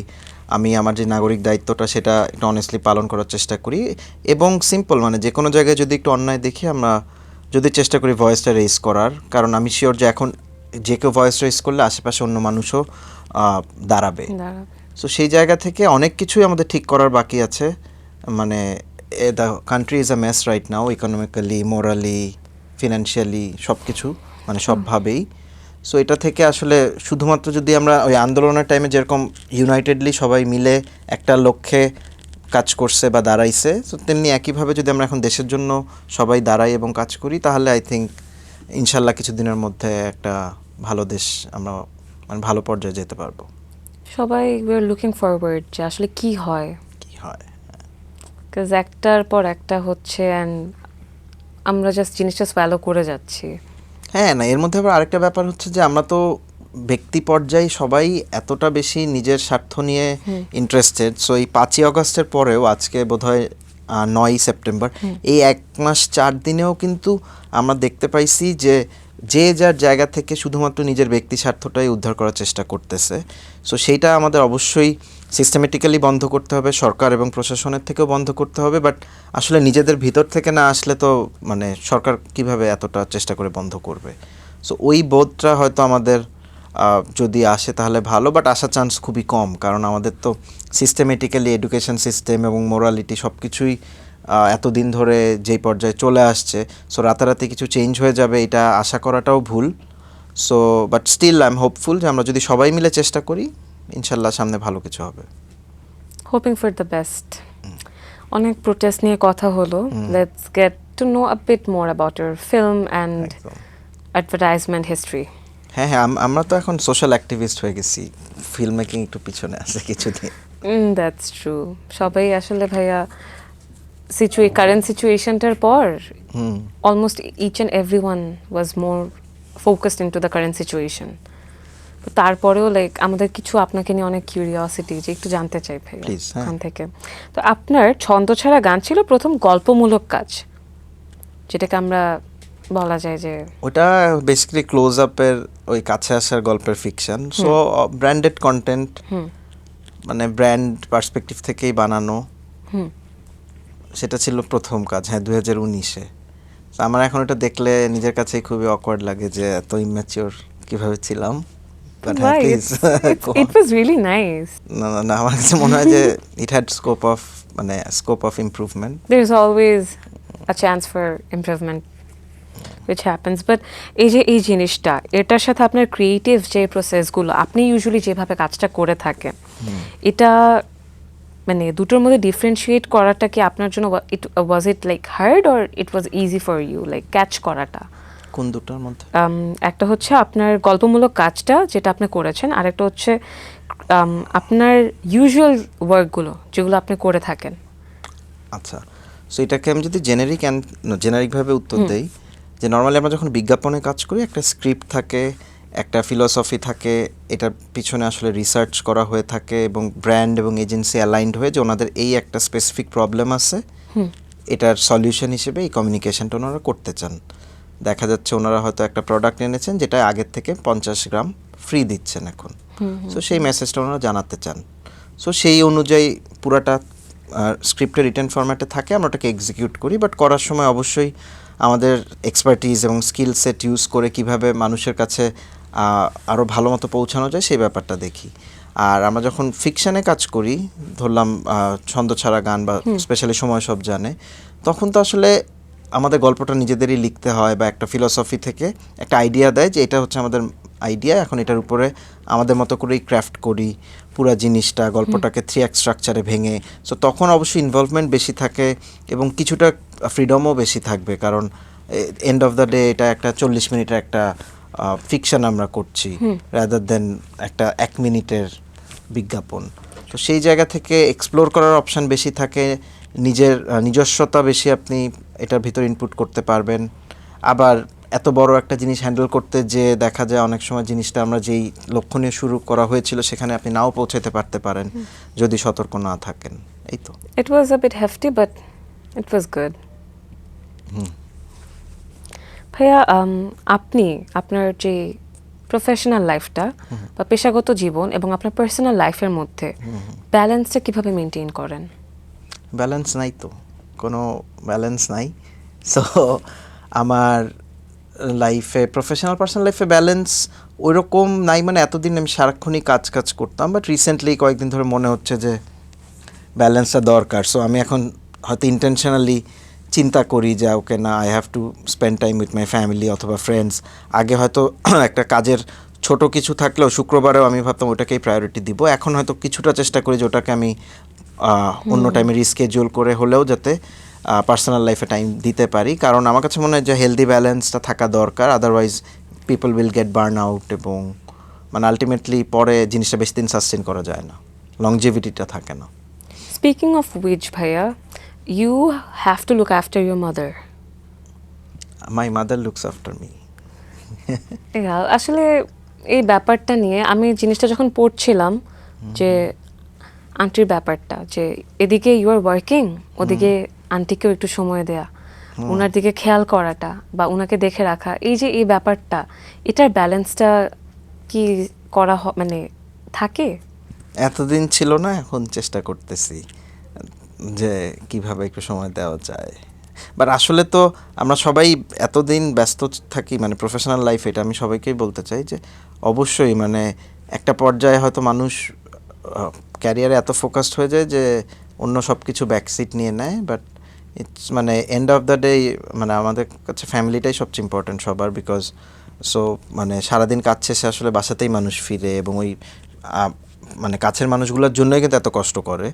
আমি আমার যে নাগরিক দায়িত্বটা সেটা একটু অনেস্টলি পালন করার চেষ্টা করি, এবং সিম্পল মানে যে কোনো জায়গায় যদি একটু অন্যায় দেখি আমরা যদি চেষ্টা করি ভয়েসটা রেজ করার, কারণ আমি শিওর যে এখন যে কেউ ভয়েস রেজ করলে আশেপাশে অন্য মানুষও দাঁড়াবে। সো সেই জায়গা থেকে অনেক কিছুই আমাদের ঠিক করার বাকি আছে। মানে the country is a mace right now, economically, morally, financially, সব কিছু, মানে সবভাবেই। সো এটা থেকে আসলে শুধুমাত্র যদি আমরা ওই আন্দোলনের টাইমে যেরকম ইউনাইটেডলি সবাই মিলে একটা লক্ষ্যে কাজ করছে বা দাঁড়াইছে, তো তেমনি একইভাবে যদি আমরা এখন দেশের জন্য সবাই দাঁড়াই এবং কাজ করি, তাহলে আই থিঙ্ক ইনশাল্লাহ কিছুদিনের মধ্যে একটা ভালো দেশ আমরা মানে ভালো পর্যায়ে যেতে পারবো। সবাই উই আর লুকিং ফরওয়ার্ড যে আসলে কি হয়, কি হয়, বিকজ একটার পর একটা হচ্ছে অ্যান্ড আমরা জাস্ট জিনিসটা ফলো করে যাচ্ছি। হ্যাঁ, না এর মধ্যে আবার আরেকটা ব্যাপার হচ্ছে যে আমরা তো ব্যক্তি পর্যায়ে সবাই এতটা বেশি নিজের স্বার্থ নিয়ে ইন্টারেস্টেড। সো এই 5ই আগস্টের পরেও আজকে বোধহয় 9ই সেপ্টেম্বর, এই 1 মাস 4 দিনেও কিন্তু আমরা দেখতে পাইছি যে যে যার জায়গা থেকে শুধুমাত্র নিজের ব্যক্তি স্বার্থটাই উদ্ধার করার চেষ্টা করতেছে। সো সেইটা আমাদের অবশ্যই সিস্টেমেটিক্যালি বন্ধ করতে হবে, সরকার এবং প্রশাসনের থেকেও বন্ধ করতে হবে। বাট আসলে নিজেদের ভিতর থেকে না আসলে তো মানে সরকার কিভাবে এতটা চেষ্টা করে বন্ধ করবে? সো ওই বোধটা হয়তো আমাদের যদি আসে তাহলে ভালো, বাট আসার চান্স খুবই কম, কারণ আমাদের তো সিস্টেমেটিক্যালি এডুকেশন সিস্টেম এবং মোরালিটি সব কিছুই এতদিন ধরে যেই পর্যায়ে চলে আসছে। সো রাতারাতি কিছু চেঞ্জ হয়ে যাবে এটা আশা করাটাও ভুল। So but still I am hopeful যে আমরা যদি সবাই মিলে চেষ্টা করি, ইনশাল্লাহ সামনে ভালো কিছু হবে। Hoping for the best. অনেক প্রোটেস্ট নিয়ে কথা হলো, let's get to know a bit more about your film and advertisement history. হ্যাঁ হ্যাঁ, আমরা তো এখন সোশ্যাল অ্যাক্টিভিস্ট হয়ে গেছি, ফিল্ম মেকিং একটু পিছনে আছে কিছুদিন। That's true. সবাই আসলে ভাইয়া কারেন্ট সিচুয়েশনটার পর almost each and every one was more focused into the current situation. তারপরেও লাইক আমাদের কিছু আপনাকে নিয়ে অনেক কিউরিওসিটি যে একটু জানতে চাই ভাই ওখান থেকে। তো আপনার ছন্দ ছাড়া গান ছিল প্রথম গল্পমূলক কাজ, যেটাকে আমরা বলা যায় যে ওটা বেসিক্যালি ক্লোজ আপের ওই কাছে আসার গল্পের ফিকশন। সো ব্র্যান্ডেড কন্টেন্ট, মানে ব্র্যান্ড পার্সপেক্টিভ থেকেই বানানো, সেটা ছিল প্রথম কাজ। হ্যাঁ, 2019-এ। আমার এখন এটা দেখলে নিজের কাছেই খুবই অকওয়ার্ড লাগে যে এত ইম্যাচিওর কিভাবে ছিলাম। It was really nice. না, আমার কাছে মনে হয় যে it had scope of improvement. There is always a chance for improvement which happens, but এই জিনিসটা এটার সাথে আপনার ক্রিয়েটিভ যে প্রসেসগুলো আপনি ইউজুয়ালি যেভাবে কাজটা করে থাকেন, এটা মানে দুটোর মধ্যে ডিফারেন্সিয়েট করাটা কি আপনার জন্য was it like hard or it was easy for you like catch করাটা? কোন দুটোর মধ্যে? একটা হচ্ছে আপনার গল্পমূলক কাজটা যেটা আপনি করেছেন, আর একটা হচ্ছে আপনার ইউজুয়াল ওয়ার্কগুলো যেগুলো আপনি করে থাকেন। আচ্ছা, সো এটাকে আমি যদি জেনারিকভাবে উত্তর দেই, যে নর্মালি আমরা যখন বিজ্ঞাপনে কাজ করি একটা স্ক্রিপ্ট থাকে, একটা ফিলসফি থাকে, এটার পিছনে আসলে রিসার্চ করা হয়ে থাকে এবং ব্র্যান্ড এবং এজেন্সি অ্যালাইন্ড হয়ে যে ওনাদের এই একটা স্পেসিফিক প্রবলেম আছে, এটার সলিউশন হিসেবে এই কমিউনিকেশনটা ওনারা করতে চান। দেখা যাচ্ছে ওনারা হয়তো একটা প্রোডাক্ট এনেছেন যেটা আগের থেকে 50 গ্রাম ফ্রি দিচ্ছেন এখন। সো সেই মেসেজটা ওনারা জানাতে চান। সো সেই অনুযায়ী পুরাটা স্ক্রিপ্টের রিটেন ফরম্যাটে থাকে, আমরা ওটাকে এক্সিকিউট করি। বাট করার সময় অবশ্যই আমাদের এক্সপার্টিজ এবং স্কিল সেট ইউজ করে কিভাবে মানুষের কাছে আরও ভালো মতো পৌঁছানো যায় সেই ব্যাপারটা দেখি। আর আমরা যখন ফিকশানে কাজ করি, ধরলাম ছন্দ ছাড়া গান বা স্পেশালি সময় সব জানে, তখন তো আসলে আমাদের গল্পটা নিজেদেরই লিখতে হয় বা একটা ফিলসফি থেকে একটা আইডিয়া দেয় যে এটা হচ্ছে আমাদের আইডিয়া, এখন এটার উপরে আমাদের মতো করেই ক্রাফট করি পুরো জিনিসটা, গল্পটাকে 3 অ্যাক্ট স্ট্রাকচারে ভেঙে। সো তখন অবশ্যই ইনভলভমেন্ট বেশি থাকে এবং কিছুটা ফ্রিডমও বেশি থাকবে, কারণ এন্ড অফ দ্য ডে এটা একটা 40 মিনিটের একটা ফিকশন আমরা করছি রাদার দেন একটা 1 মিনিটের বিজ্ঞাপন। তো সেই জায়গা থেকে এক্সপ্লোর করার অপশান বেশি থাকে, নিজস্বতা বেশি আপনি এটার ভিতর ইনপুট করতে পারবেন। আবার এত বড় একটা জিনিস হ্যান্ডেল করতে যে দেখা যায় অনেক সময় জিনিসটা আমরা যেই লক্ষ্য নিয়ে শুরু করা হয়েছিল সেখানে আপনি নাও পৌঁছাতে পারতে পারেন যদি সতর্ক না থাকেন। এই তো। It was a bit hefty, but it was good. ভাইয়া আপনি আপনার যে প্রফেশনাল লাইফটা বা পেশাগত জীবন এবং আপনার পার্সোনাল লাইফের মধ্যে ব্যালেন্সটা কিভাবে মেনটেন করেন? ব্যালেন্স নাই তো, কোনো ব্যালেন্স নাই। সো আমার লাইফে, প্রফেশনাল পার্সোনাল লাইফে ব্যালেন্স ওইরকম নাই, মানে এতদিন আমি সারাক্ষণই কাজ করতাম, বাট রিসেন্টলি কয়েকদিন ধরে মনে হচ্ছে যে ব্যালেন্সটা দরকার। সো আমি এখন হয়তো ইন্টেনশনালি চিন্তা করি যে ওকে না, I have to spend time with my family অথবা ফ্রেন্ডস। আগে হয়তো একটা কাজের ছোট কিছু থাকলেও শুক্রবারেও আমি ভাবতাম ওটাকেই প্রায়োরিটি দিব, এখন হয়তো কিছুটা চেষ্টা করি যে ওটাকে আমি অন্য টাইমে রিস্কেডিউল করে হলেও যাতে পার্সোনাল লাইফে টাইম দিতে পারি, কারণ আমার কাছে মনে হয় যে হেলদি ব্যালেন্সটা থাকা দরকার। Otherwise people will get burn out এবং মানে আলটিমেটলি পরে জিনিসটা বেশি দিন সাস্টেন করা যায় না, লংজিভিটিটা থাকে না। স্পিকিং অফ উইচ ভাইয়া, you have to look after your mother. My mother looks after me. আসলে এই ব্যাপারটা নিয়ে আমি জিনিসটা যখন পড়ছিলাম যে আন্টির ব্যাপারটা, যে এদিকে ইউ আর ওয়ার্কিং, ওদিকে আন্টিকেও একটু সময় দেয়া, ওনার দিকে খেয়াল করাটা বা ওনাকে দেখে রাখা, এই যে এই ব্যাপারটা, এটার ব্যালেন্সটা কি করা মানে থাকে? এতদিন ছিল না, এখন চেষ্টা করতেছি যে কিভাবে একটু সময় দেওয়া যায়। বাট আসলে তো আমরা সবাই এতদিন ব্যস্ত থাকি, মানে প্রফেশনাল লাইফ, এটা আমি সবাইকেই বলতে চাই যে অবশ্যই মানে একটা পর্যায়ে হয়তো মানুষ ক্যারিয়ারে এত ফোকাসড হয়ে যায় যে অন্য সব কিছু ব্যাকসিট নিয়ে নেয়, বাট ইটস মানে এন্ড অফ দ্য ডে মানে আমাদের কাছে ফ্যামিলিটাই সবচেয়ে ইম্পর্ট্যান্ট সবার, বিকজ সো মানে সারাদিন কাজ শেষে আসলে বাসাতেই মানুষ ফিরে এবং ওই মানে কাছের মানুষগুলোর জন্যই কিন্তু এত কষ্ট করে।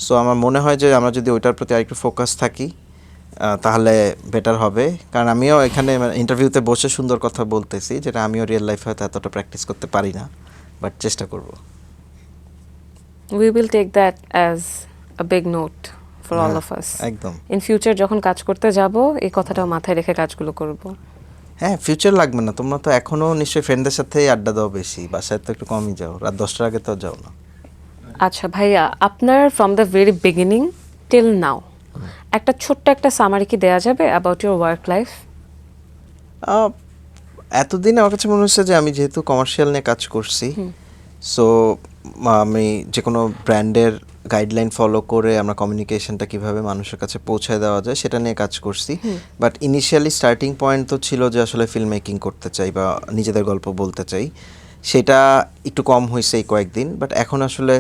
সো আমার মনে হয় যে আমরা যদি ওইটার প্রতি আরেকটু ফোকাস থাকি তাহলে বেটার হবে, কারণ আমিও এখানে ইন্টারভিউতে বসে সুন্দর কথা বলতেছি, যেটা আমিও রিয়েল লাইফে হয়তো এতটা প্র্যাকটিস করতে পারি না, বাট চেষ্টা করব। We will take that as a big note for all of us. একদম। In future যখন কাজ করতে যাব এই কথাটাও মাথায় রেখে কাজগুলো করব। হ্যাঁ, ফিউচার লাগবে না, তোমরা তো এখনও নিশ্চয়ই ফ্রেন্ডদের সাথেই আড্ডা দাও বেশি, বাসায় তো একটু কমই যাও, রাত 10টার আগে তো যাও না। আচ্ছা ভাইয়া, আপনার from the very beginning till now একটা ছোট্ট একটা সামারি কি দেওয়া যাবে অ্যাবাউট ইউর ওয়ার্ক লাইফ? এতদিন আমার কাছে মনে হচ্ছে যে আমি যেহেতু কমার্শিয়াল নিয়ে কাজ করছি, সো আমি যে কোনো ব্র্যান্ডের গাইডলাইন ফলো করে আমরা কমিউনিকেশনটা কীভাবে মানুষের কাছে পৌঁছায় দেওয়া যায় সেটা নিয়ে কাজ করছি। বাট ইনিশিয়ালি স্টার্টিং পয়েন্ট তো ছিল যে আসলে ফিল্ম মেকিং করতে চাই বা নিজেদের গল্প বলতে চাই, সেটা একটু কম হয়েছে এই কয়েকদিন। বাট এখন আসলে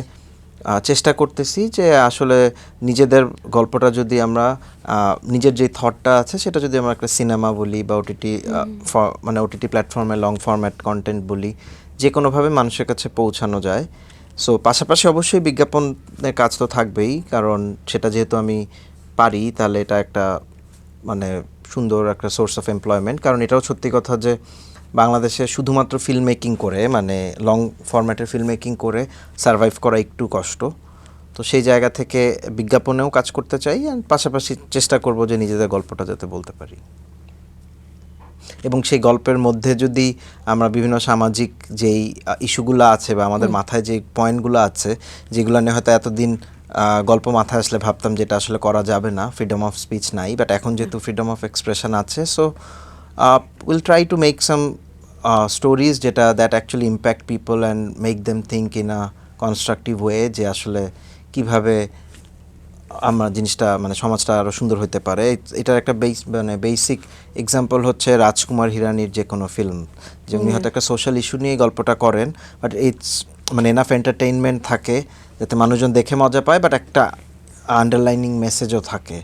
চেষ্টা করতেছি যে আসলে নিজেদের গল্পটা যদি আমরা নিজের যে থটটা আছে সেটা যদি আমরা একটা সিনেমা বলি বা ওটিটি মানে ওটিটি প্ল্যাটফর্মে লং ফরম্যাট কন্টেন্ট বলি, যে কোনোভাবে মানুষের কাছে পৌঁছানো যায়। সো পাশাপাশি অবশ্যই বিজ্ঞাপনের কাজ তো থাকবেই, কারণ সেটা যেহেতু আমি পারি তাহলে এটা একটা মানে সুন্দর একটা সোর্স অফ এমপ্লয়মেন্ট। কারণ এটাও সত্যি কথা যে বাংলাদেশে শুধুমাত্র ফিল্ম মেকিং করে মানে লং ফরম্যাটের ফিল্ম মেকিং করে সারভাইভ করা একটু কষ্ট। তো সেই জায়গা থেকে বিজ্ঞাপনেও কাজ করতে চাই, আর পাশাপাশি চেষ্টা করব যে নিজেদের গল্পটা যাতে বলতে পারি, এবং সেই গল্পের মধ্যে যদি আমরা বিভিন্ন সামাজিক যেই ইস্যুগুলো আছে বা আমাদের মাথায় যে পয়েন্টগুলো আছে যেগুলো নিয়ে হয়তো এতদিন গল্প মাথায় আসলে ভাবতাম যেটা আসলে করা যাবে না, ফ্রিডম অফ স্পিচ নাই, বাট এখন যেহেতু ফ্রিডম অফ এক্সপ্রেশন আছে, so will try to make some stories যেটা that actually impact people and make them think in a constructive way, যে আসলে কীভাবে আমরা জিনিসটা মানে সমাজটা আরও সুন্দর হতে পারে। এটার একটা মানে বেসিক এক্সাম্পল হচ্ছে রাজকুমার হিরানির যে কোনো ফিল্ম, যে উনি হয়তো একটা সোশ্যাল ইস্যু নিয়ে গল্পটা করেন, বাট ইটস মানে এনাফ এন্টারটেইনমেন্ট থাকে যাতে মানুষজন দেখে মজা পায়, বাট একটা আন্ডারলাইনিং মেসেজও থাকে।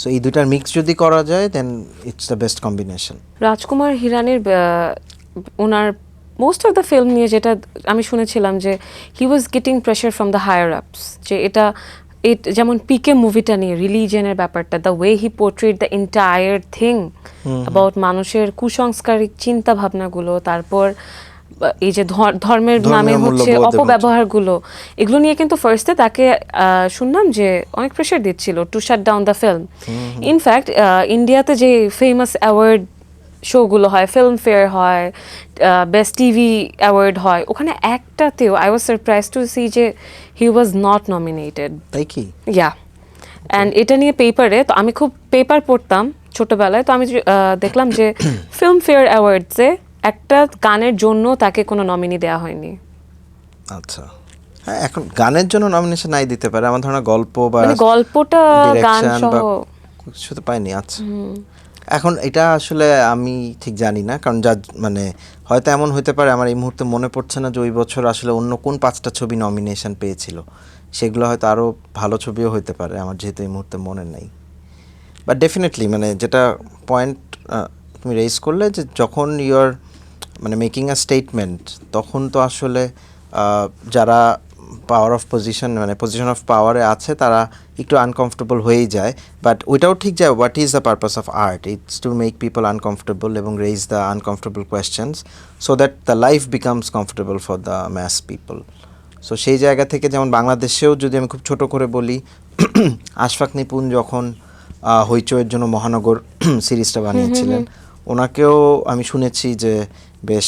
সো এই দুটার মিক্স যদি করা যায় then it's the best combination. Rajkumar হিরানির ওনার মোস্ট অফ দ্য ফিল্ম নিয়ে যেটা আমি শুনেছিলাম যে he was getting pressure from the higher ups, যে এটা যেমন পিকে মুভিটা নিয়ে রিলিজিয়নের ব্যাপারটা, the way he portrait the entire thing about মানুষের কুসংস্কারিক চিন্তা ভাবনাগুলো, তারপর এই যে ধর্মের নামে হচ্ছে অপব্যবহারগুলো, এগুলো নিয়ে কিন্তু ফার্স্টে তাকে শুনলাম যে অনেক প্রেশার দিচ্ছিল to shut down the film. In fact ইন্ডিয়াতে যে ফেমাস অ্যাওয়ার্ড শোগুলো হয়, ফিল্ম ফেয়ার হয়, বেস্ট টিভি অ্যাওয়ার্ড হয়, ওখানে একটাতেও I was surprise to see যে হি ওয়াজ নট নমিনেটেড। তাই কি? ইয়া, অ্যান্ড এটা নিয়ে পেপারে, তো আমি খুব পেপার পড়তাম ছোটবেলায়, তো আমি দেখলাম যে ফিল্ম ফেয়ার অ্যাওয়ার্ডসে একটা গানের জন্য তাকে কোনো নমিনি দেওয়া হয়নি। আচ্ছা, হ্যাঁ, এখন গানের জন্য নমিনেশন নাই দিতে পারে, আমার ধারণা গল্প বা গল্পটা গান সহ কিছু তো পাইনি। আচ্ছা, এখন এটা আসলে আমি ঠিক জানি না, কারণ যা মানে হয়তো এমন হতে পারে, আমার এই মুহূর্তে মনে পড়ছে না যে ওই বছর আসলে অন্য কোন 5টা ছবি নমিনেশন পেয়েছিল, সেগুলো হয়তো আরও ভালো ছবিও হতে পারে, আমার যেহেতু এই মুহূর্তে মনে নেই। বাট ডেফিনেটলি মানে যেটা পয়েন্ট তুমি রেজ করলে, যে যখন ইউর মানে মেকিং আ স্টেটমেন্ট, তখন তো আসলে যারা পাওয়ার অফ পজিশন মানে পজিশন অফ পাওয়ারে আছে তারা একটু আনকমফর্টেবল হয়েই যায়। বাট ওইটাও ঠিক যায়, what is the purpose of art? It's to make people uncomfortable এবং raise the uncomfortable questions so that the life becomes comfortable for the mass people. So সেই জায়গা থেকে যেমন বাংলাদেশেও যদি আমি খুব ছোট করে বলি, আশফাক নিপুণ যখন হইচইয়ের জন্য মহানগর সিরিজটা বানিয়েছিলেন, ওনাকেও আমি শুনেছি যে বেশ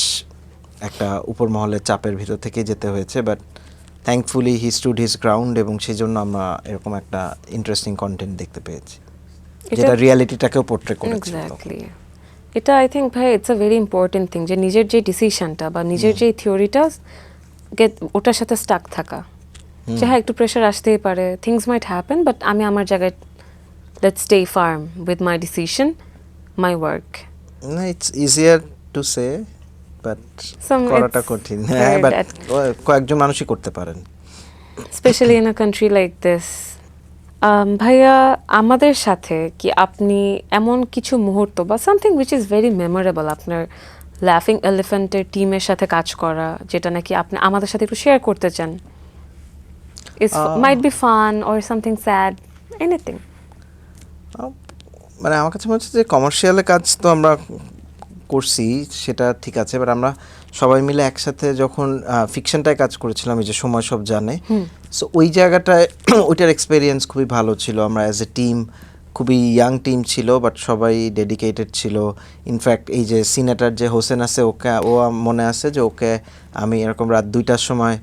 একটা উপর মহলের চাপের ভিতর থেকে যেতে হয়েছে, but thankfully he stood his ground, এবং সেই জন্য আমরা এরকম একটা ইন্টারেস্টিং কন্টেন্ট দেখতে পেয়েছি যেটা রিয়ালিটিটাকেও পোর্ট্রে করেছে। এক্স্যাক্টলি, এটা আই থিঙ্ক ভাই it's a very important thing, যে নিজের যে ডিসিশনটা বা নিজের যে থিওরিটা ওটার সাথে স্টাক থাকা, যে হ্যাঁ একটু প্রেশার আসতেই পারে, থিংস মাইট হ্যাপেন, বাট আমি আমার জায়গায় let's stay firm with my decision, my work. না, it's easier to say, but করাটা কঠিন। হ্যাঁ, বাট কয়েকজন মানুষই করতে পারেন, specially in a country like this. ভাইয়া, আমাদের সাথে কি আপনি এমন কিছু মুহূর্ত বা something which is very memorable, আপনার লাফিং এলিফ্যান্টের টিমের সাথে কাজ করা, যেটা নাকি আপনি আমাদের সাথে একটু শেয়ার করতে চান? It's might be fun or something sad, anything. মানে আমার কাছে মনে হচ্ছে যে কমার্শিয়ালে কাজ তো আমরা করছি, সেটা ঠিক আছে, বাট আমরা সবাই মিলে একসাথে যখন ফিকশনটায় কাজ করেছিলাম, এই যে সময় সব জানে, সো ওই জায়গাটায় ওইটার এক্সপিরিয়েন্স খুবই ভালো ছিল। আমরা অ্যাজ এ টিম, খুবই ইয়াং টিম ছিল, বাট সবাই ডেডিকেটেড ছিল। ইনফ্যাক্ট এই যে সিনেটার যে হোসেন আছে, ও মনে আছে যে ওকে আমি এরকম রাত 2টার সময়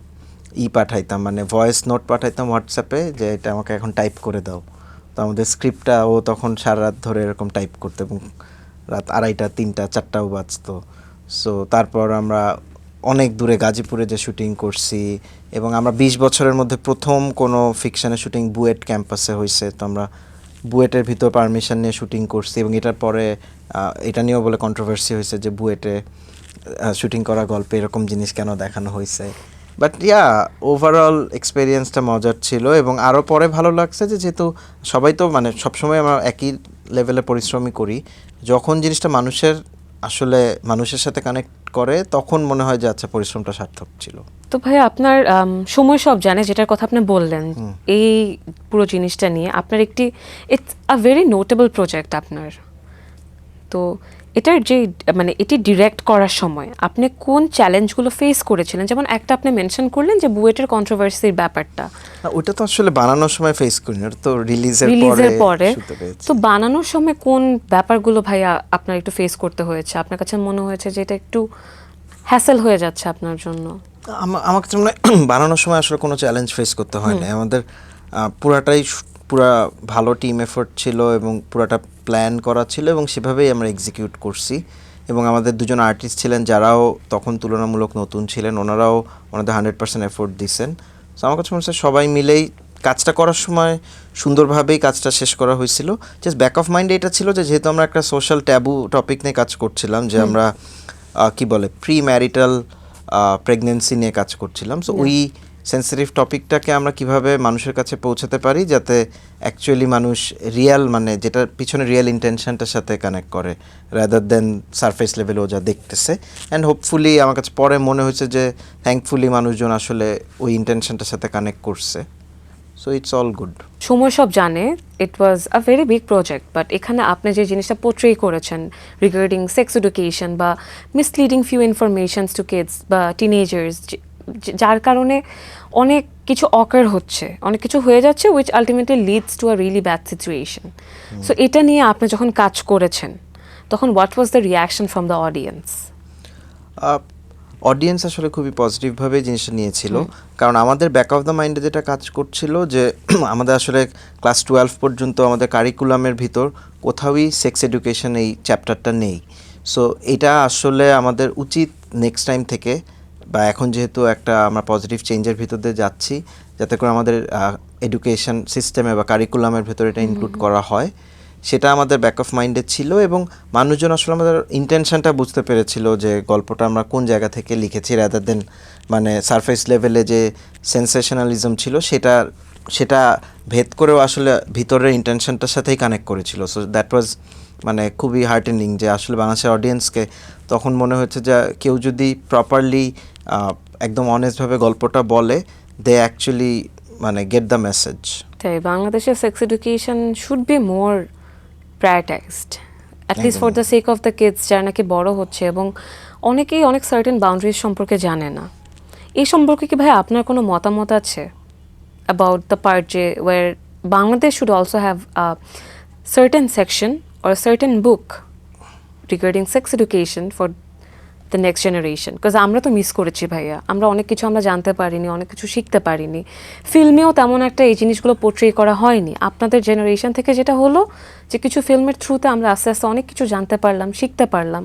পাঠাইতাম, মানে ভয়েস নোট পাঠাইতাম হোয়াটসঅ্যাপে, যে এটা আমাকে এখন টাইপ করে দাও। তো আমাদের স্ক্রিপ্টটা ও তখন সারা রাত ধরে এরকম টাইপ করতে, এবং রাত 2:30, 3টা, 4টাও বাজতো। সো তারপর আমরা অনেক দূরে গাজীপুরে যে শুটিং করছি, এবং আমরা 20 বছরের মধ্যে প্রথম কোনো ফিকশনের শুটিং বুয়েট ক্যাম্পাসে হয়েছে। তো আমরা বুয়েটের ভিতর পারমিশন নিয়ে শুটিং করছি, এবং এটার পরে এটা নিয়েও বলে কন্ট্রোভার্সি হয়েছে যে বুয়েটে শুটিং করা গল্পে এরকম জিনিস কেন দেখানো হয়েছে। বাট ইয়া, ওভারঅল এক্সপিরিয়েন্সটা মজার ছিল, এবং আরও পরে ভালো লাগছে যে যেহেতু সবাই তো মানে সবসময় আমরা একই লেভেলে পরিশ্রমই করি, যখন জিনিসটা আসলে মানুষের সাথে কানেক্ট করে, তখন মনে হয় যে আচ্ছা, পরিশ্রমটা সার্থক ছিল। তো ভাই, আপনার সময় সব জানে যেটার কথা আপনি বললেন, এই পুরো জিনিসটা নিয়ে আপনার একটি, it's a very notable project আপনার। তো এটার যে মানে এটি ডিরেক্ট করার সময় আপনি কোন চ্যালেঞ্জগুলো ফেস করেছিলেন? যেমন একটা আপনি মেনশন করলেন যে বুয়েটের কন্ট্রোভার্সির ব্যাপারটা, ওটা তো আসলে বানানোর সময় ফেস করিনি, ওটা তো রিলিজের পরে। তো বানানোর সময় কোন ব্যাপারগুলো ভাইয়া আপনার একটু ফেস করতে হয়েছে, আপনার কাছে মনে হয়েছে যে এটা একটু হ্যাসেল হয়ে যাচ্ছে আপনার জন্য? আমার কাছে মনে হয় বানানোর সময় আসলে কোনো চ্যালেঞ্জ ফেস করতে হয় না। আমাদের পুরা ভালো টিম এফোর্ট ছিল, এবং পুরাটা প্ল্যান করা ছিল, এবং সেভাবেই আমরা এক্সিকিউট করছি। এবং আমাদের দুজন আর্টিস্ট ছিলেন যারাও তখন তুলনামূলক নতুন ছিলেন, ওনারাও ওনাদের 100% এফোর্ট দিয়েছেন। সো আমার কাছে মনে হচ্ছে সবাই মিলেই কাজটা করার সময় সুন্দরভাবেই কাজটা শেষ করা হয়েছিল। জাস্ট ব্যাক অফ মাইন্ডে এটা ছিল যে যেহেতু আমরা একটা সোশ্যাল ট্যাবু টপিক নিয়ে কাজ করছিলাম, যে আমরা কি বলে প্রি ম্যারিটাল প্রেগনেন্সি নিয়ে কাজ করছিলাম, সো ওই সেন্সিটিভ টপিকটাকে আমরা কিভাবে মানুষের কাছে পৌঁছাতে পারি যাতে অ্যাকচুয়ালি মানুষ রিয়েল মানে যেটার পিছনে রিয়েল ইন্টেনশনটার সাথে কানেক্ট করে রাদার দেন সারফেস লেভেলে ও যা দেখতেছে। অ্যান্ড হোপফুলি আমার কাছে পরে মনে হয়েছে যে থ্যাঙ্কফুলি মানুষজন আসলে ওই ইন্টেনশনটার সাথে কানেক্ট করছে। So it's all good. সময় সব জানে it was a very big project, but এখানে আপনি যে জিনিসটা পোট্রে করেছেন রিগার্ডিং সেক্স এডুকেশন বা misleading few informations to kids বা টিনেজার্স, যার কারণে অনেক কিছু অকার হচ্ছে, অনেক কিছু হয়ে যাচ্ছে which ultimately leads to a really bad situation. So এটা নিয়ে আপনি যখন কাজ করেছেন তখন what was the reaction from the audience? Audience আসলে খুবই পজিটিভভাবে জিনিসটা নিয়েছিল, কারণ আমাদের ব্যাক অফ দ্য মাইন্ডে যেটা কাজ করছিল যে আমাদের আসলে ক্লাস 12 পর্যন্ত আমাদের কারিকুলামের ভিতর কোথাওই সেক্স এডুকেশন এই চ্যাপ্টারটা নেই। সো এটা আসলে আমাদের উচিত নেক্সট টাইম থেকে, বা এখন যেহেতু একটা আমরা পজিটিভ চেঞ্জের ভিতর দিয়ে যাচ্ছি, যাতে করে আমাদের এডুকেশন সিস্টেমে বা কারিকুলামের ভিতরে এটা ইনক্লুড করা হয়, সেটা আমাদের ব্যাক অফ মাইন্ডে ছিল। এবং মানুষজন আসলে আমাদের ইন্টেনশনটা বুঝতে পেরেছিল যে গল্পটা আমরা কোন জায়গা থেকে লিখেছি, রাদার দেন মানে সারফেস লেভেলে যে সেন্সেশনালিজম ছিল সেটা ভেদ করেও আসলে ভিতরের ইন্টেনশনটার সাথেই কানেক্ট করেছিল। সো দ্যাট ওয়াজ মানে খুবই হার্টেনিং যে আসলে বাংলাদেশের অডিয়েন্সকে তখন মনে হচ্ছে যে কেউ যদি প্রপারলি একদম অনেস্টভাবে গল্পটা বলে, দে অ্যাকচুয়ালি মানে গেট দ্য মেসেজ। তাই বাংলাদেশের sex education should be more prioritised, at least for the sake of the kids, যারা নাকি বড় হচ্ছে এবং অনেকেই অনেক সার্টেন বাউন্ডারিজ সম্পর্কে জানে না। এই সম্পর্কে কি ভাই আপনার কোনো মতামত আছে অ্যাবাউট দ্য পার্ট যে war Bangladesh should also have a certain section or a certain book regarding sex education for the next generation? Because আমরা তো মিস করেছি ভাইয়া, আমরা অনেক কিছু আমরা জানতে পারিনি, অনেক কিছু শিখতে পারিনি, ফিল্মেও তেমন একটা এই জিনিসগুলো পোট্রে করা হয়নি। আপনাদের জেনারেশন থেকে যেটা হলো যে কিছু ফিল্মের থ্রুতে আমরা আস্তে আস্তে অনেক কিছু জানতে পারলাম, শিখতে পারলাম।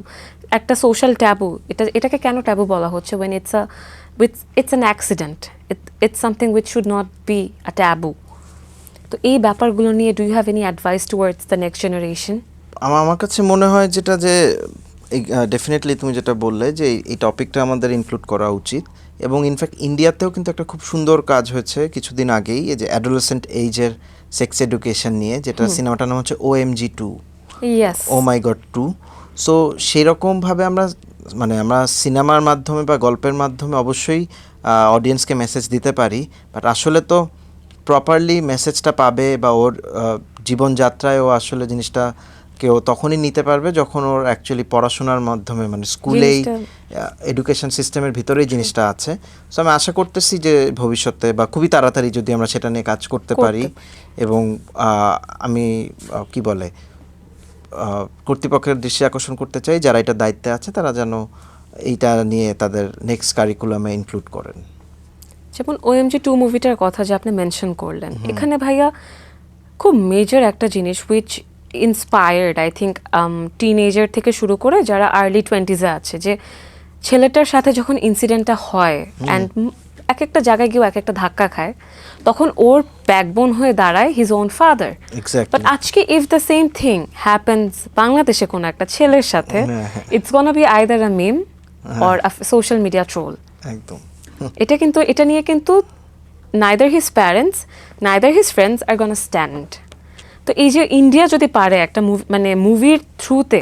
একটা সোশ্যাল ট্যাবু, এটাকে কেন ট্যাবু বলা হচ্ছে? when it's an accident, it's something which should not be a taboo. তো এই ব্যাপারগুলো নিয়ে do you have any advice towards the next generation? আমার কাছে মনে হয় যেটা যে ডেফিনেটলি তুমি যেটা বললে যে এই টপিকটা আমাদের ইনক্লুড করা উচিত। এবং ইনফ্যাক্ট ইন্ডিয়াতেও কিন্তু একটা খুব সুন্দর কাজ হয়েছে কিছুদিন আগেই, এই যে অ্যাডোলেসেন্ট এইজের সেক্স এডুকেশন নিয়ে, যেটা সিনেমাটার নাম হচ্ছে OMG2, ও মাই গড 2। সো সেরকমভাবে আমরা সিনেমার মাধ্যমে বা গল্পের মাধ্যমে অবশ্যই অডিয়েন্সকে মেসেজ দিতে পারি, বাট আসলে তো প্রপারলি মেসেজটা পাবে বা ওর জীবনযাত্রায় ও আসলে জিনিসটা কেউ তখনই নিতে পারবে যখন ওর অ্যাকচুয়ালি পড়াশোনার মাধ্যমে মানে স্কুলেই এডুকেশন সিস্টেমের ভিতরেই জিনিসটা আছে। সো আমি আশা করতেছি যে ভবিষ্যতে বা খুবই তাড়াতাড়ি যদি আমরা সেটা নিয়ে কাজ করতে পারি, এবং আমি কি বলে কর্তৃপক্ষের দৃষ্টি আকর্ষণ করতে চাই যারা এটা দায়িত্বে আছে, তারা যেন এইটা নিয়ে তাদের নেক্সট কারিকুলামে ইনক্লুড করেন। যেমন OMG2 মুভিটার কথা যে আপনি মেনশন করলেন, এখানে ভাইয়া খুব মেজর একটা জিনিস which inspired I think teenager থেকে শুরু করে যারা আর্লি 20s আছে, যে ছেলেটার সাথে যখন ইনসিডেন্টটা হয় অ্যান্ড এক একটা জায়গায় গিয়েও এক একটা ধাক্কা খায়, তখন ওর ব্যাকবোন হয়ে দাঁড়ায় হিজ ওন ফাদার। বাট আজকে if the same thing happens বাংলাদেশে কোনো একটা ছেলের সাথে, it's gonna be either a meme or a social media troll. একদম এটা নিয়ে কিন্তু neither his parents neither his friends are gonna stand. তো এই যে ইন্ডিয়া যদি পারে একটা মুভির থ্রুতে,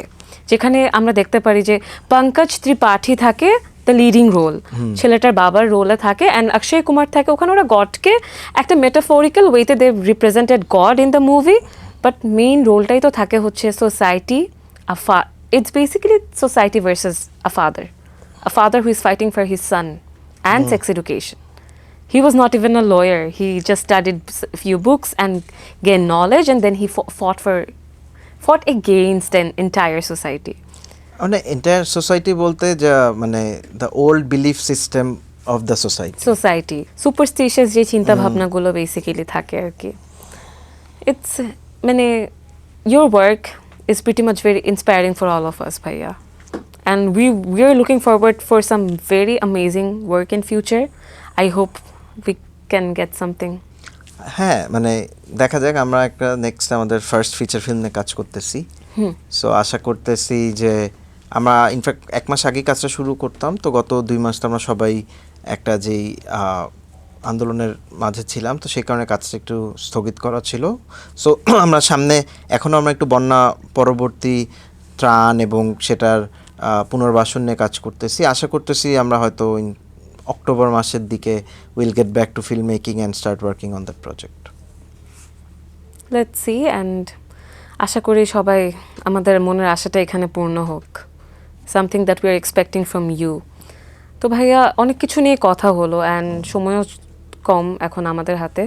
যেখানে আমরা দেখতে পারি যে পঙ্কজ ত্রিপাঠী থাকে দ্য লিডিং রোল, ছেলেটার বাবার রোলে থাকে, অ্যান্ড অক্ষয় কুমার থাকে ওখানে, ওরা গডকে একটা মেটাফোরিক্যাল ওয়েতে they represented God in the movie, but main রোলটাই তো থাকে হচ্ছে society, it's basically society versus a father who is fighting for his son and sex education. He was not even a lawyer. He just studied a few books and gained knowledge, and then he fought against an entire society. মানে এন্টায়ার সোসাইটি বলতে যা মানে the old belief system of the society superstitious যে চিন্তা ভাবনাগুলো বেসিক্যালি থাকে আর কি। ইটস মানে your work is pretty much very inspiring for all of us, bhaiya. And we are looking forward for some very amazing work in future. I hope we can get something. হ্যাঁ মানে দেখা যাক, আমরা একটা নেক্সট আমাদের ফার্স্ট ফিচার ফিল্ম নিয়ে কাজ করতেছি। সো আশা করতেছি যে আমরা ইনফ্যাক্ট 1 মাস আগে কাজটা শুরু করতাম, তো গত 2 মাস তো আমরা সবাই একটা যেই আন্দোলনের মাঝে ছিলাম, তো সেই কারণে কাজটা একটু স্থগিত করা ছিল। সো আমরা সামনে এখনও আমরা একটু বন্যা পরবর্তী ত্রাণ এবং সেটার পুনর্বাসন নিয়ে কাজ করতেছি। আশা করতেছি আমরা হয়তো অক্টোবর মাসের দিকে will get back to film making and start working on that project. Let's see, and আশা করি সবাই আমাদের মনের আশাটা এখানে পূর্ণ হোক, something that we are expecting from you. তো ভাইয়া অনেক কিছু নিয়ে কথা হলো, অ্যান্ড সময়ও কম এখন আমাদের হাতে।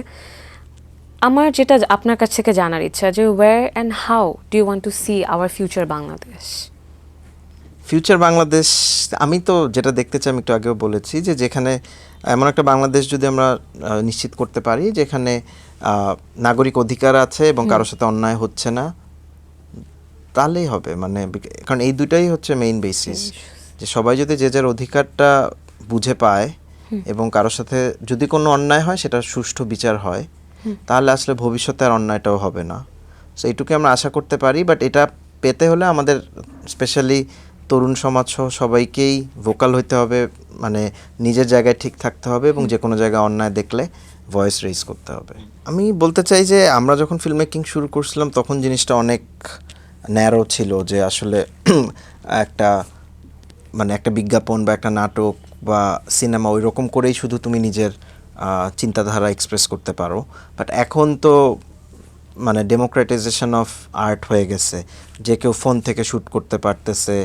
আমার যেটা আপনার কাছ থেকে জানার ইচ্ছা যে where and how do you want to see our future Bangladesh? Future Bangladesh আমি তো যেটা দেখতে চাই, আমি একটু আগেও বলেছি যে যেখানে এমন একটা বাংলাদেশ যদি আমরা নিশ্চিত করতে পারি যেখানে নাগরিক অধিকার আছে এবং কারোর সাথে অন্যায় হচ্ছে না, তাহলেই হবে। মানে কারণ এই দুটাই হচ্ছে মেইন বেসিস, যে সবাই যদি যে যার অধিকারটা বুঝে পায় এবং কারোর সাথে যদি কোনো অন্যায় হয় সেটা সুষ্ঠু বিচার হয়, তাহলে আসলে ভবিষ্যতে আর অন্যায়টাও হবে না। সো এইটুকু আমরা আশা করতে পারি। বাট এটা পেতে হলে আমাদের স্পেশালি তরুণ সমাজ সহ সবাইকেই ভোকাল হইতে হবে, মানে নিজের জায়গায় ঠিক থাকতে হবে এবং যে কোনো জায়গায় অন্যায় দেখলে ভয়েস রেইজ করতে হবে। আমি বলতে চাই যে আমরা যখন ফিল্ম মেকিং শুরু করছিলাম তখন জিনিসটা অনেক ন্যারো ছিল, যে আসলে একটা মানে একটা বিজ্ঞাপন বা একটা নাটক বা সিনেমা ওই রকম করেই শুধু তুমি নিজের চিন্তাধারা এক্সপ্রেস করতে পারো। বাট এখন তো মানে ডেমোক্রেটাইজেশন অফ আর্ট হয়ে গেছে, যে কেউ ফোন থেকে শ্যুট করতে পারতেছে,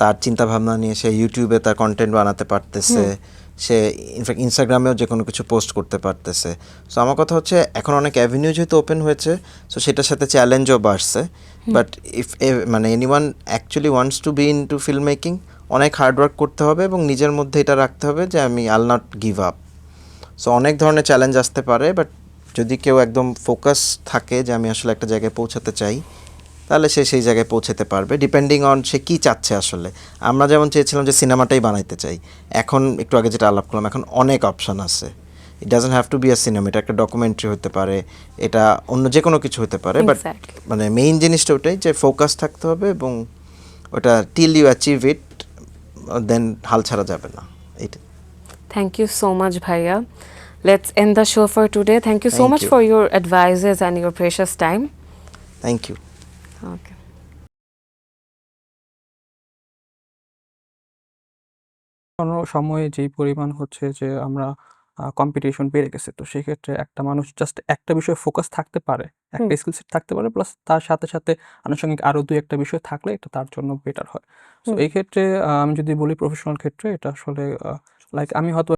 তার চিন্তাভাবনা নিয়ে সে ইউটিউবে তার কন্টেন্ট বানাতে পারতেছে, সে ইনফ্যাক্ট ইনস্টাগ্রামেও যে কোনো কিছু পোস্ট করতে পারতেছে। সো আমার কথা হচ্ছে এখন অনেক অ্যাভিনিউ যেহেতু ওপেন হয়েছে, সো সেটার সাথে চ্যালেঞ্জও বাড়ছে। বাট ইফ মানে anyone actually wants to be into film making, অনেক হার্ডওয়ার্ক করতে হবে এবং নিজের মধ্যে এটা রাখতে হবে যে আমি আল নট গিভ আপ। সো অনেক ধরনের চ্যালেঞ্জ আসতে পারে, বাট যদি কেউ একদম ফোকাস থাকে যে আমি আসলে একটা জায়গায় পৌঁছাতে চাই, তাহলে সে সেই জায়গায় পৌঁছাতে পারবে, ডিপেন্ডিং অন সে কী চাচ্ছে আসলে। আমরা যেমন চেয়েছিলাম যে সিনেমাটাই বানাইতে চাই, এখন একটু আগে যেটা আলাপ করলাম, এখন অনেক অপশান আছে। It doesn't have to be a cinema, এটা একটা ডকুমেন্টারি হতে পারে, এটা অন্য যে কোনো কিছু হতে পারে। বাট মানে মেইন জিনিসটা ওটাই যে ফোকাস থাকতে হবে এবং ওটা টিল ইউ অ্যাচিভ ইট, দেন হাল ছাড়া যাবে না। এইটা। Thank you so much, Bhaiya. Let's end the show for today. Thank you so Thank much you. for your advices and your precious time. Thank you. Okay. কোনো সময়ে যেই পরিমাণ হচ্ছে যে আমরা কম্পিটিশন বেড়ে গেছে, তো সেক্ষেত্রে একটা মানুষ জাস্ট একটা বিষয়ে ফোকাস থাকতে পারে, একটা স্কিল সেট থাকতে পারে, প্লাস তার সাথে সাথে আনুষঙ্গিক আরও দুই একটা বিষয় থাকলে এটা তার জন্য বেটার হয়। সো এই ক্ষেত্রে আমি যদি বলি প্রফেশনাল ক্ষেত্রে এটা আসলে লাইক আমি হয়তো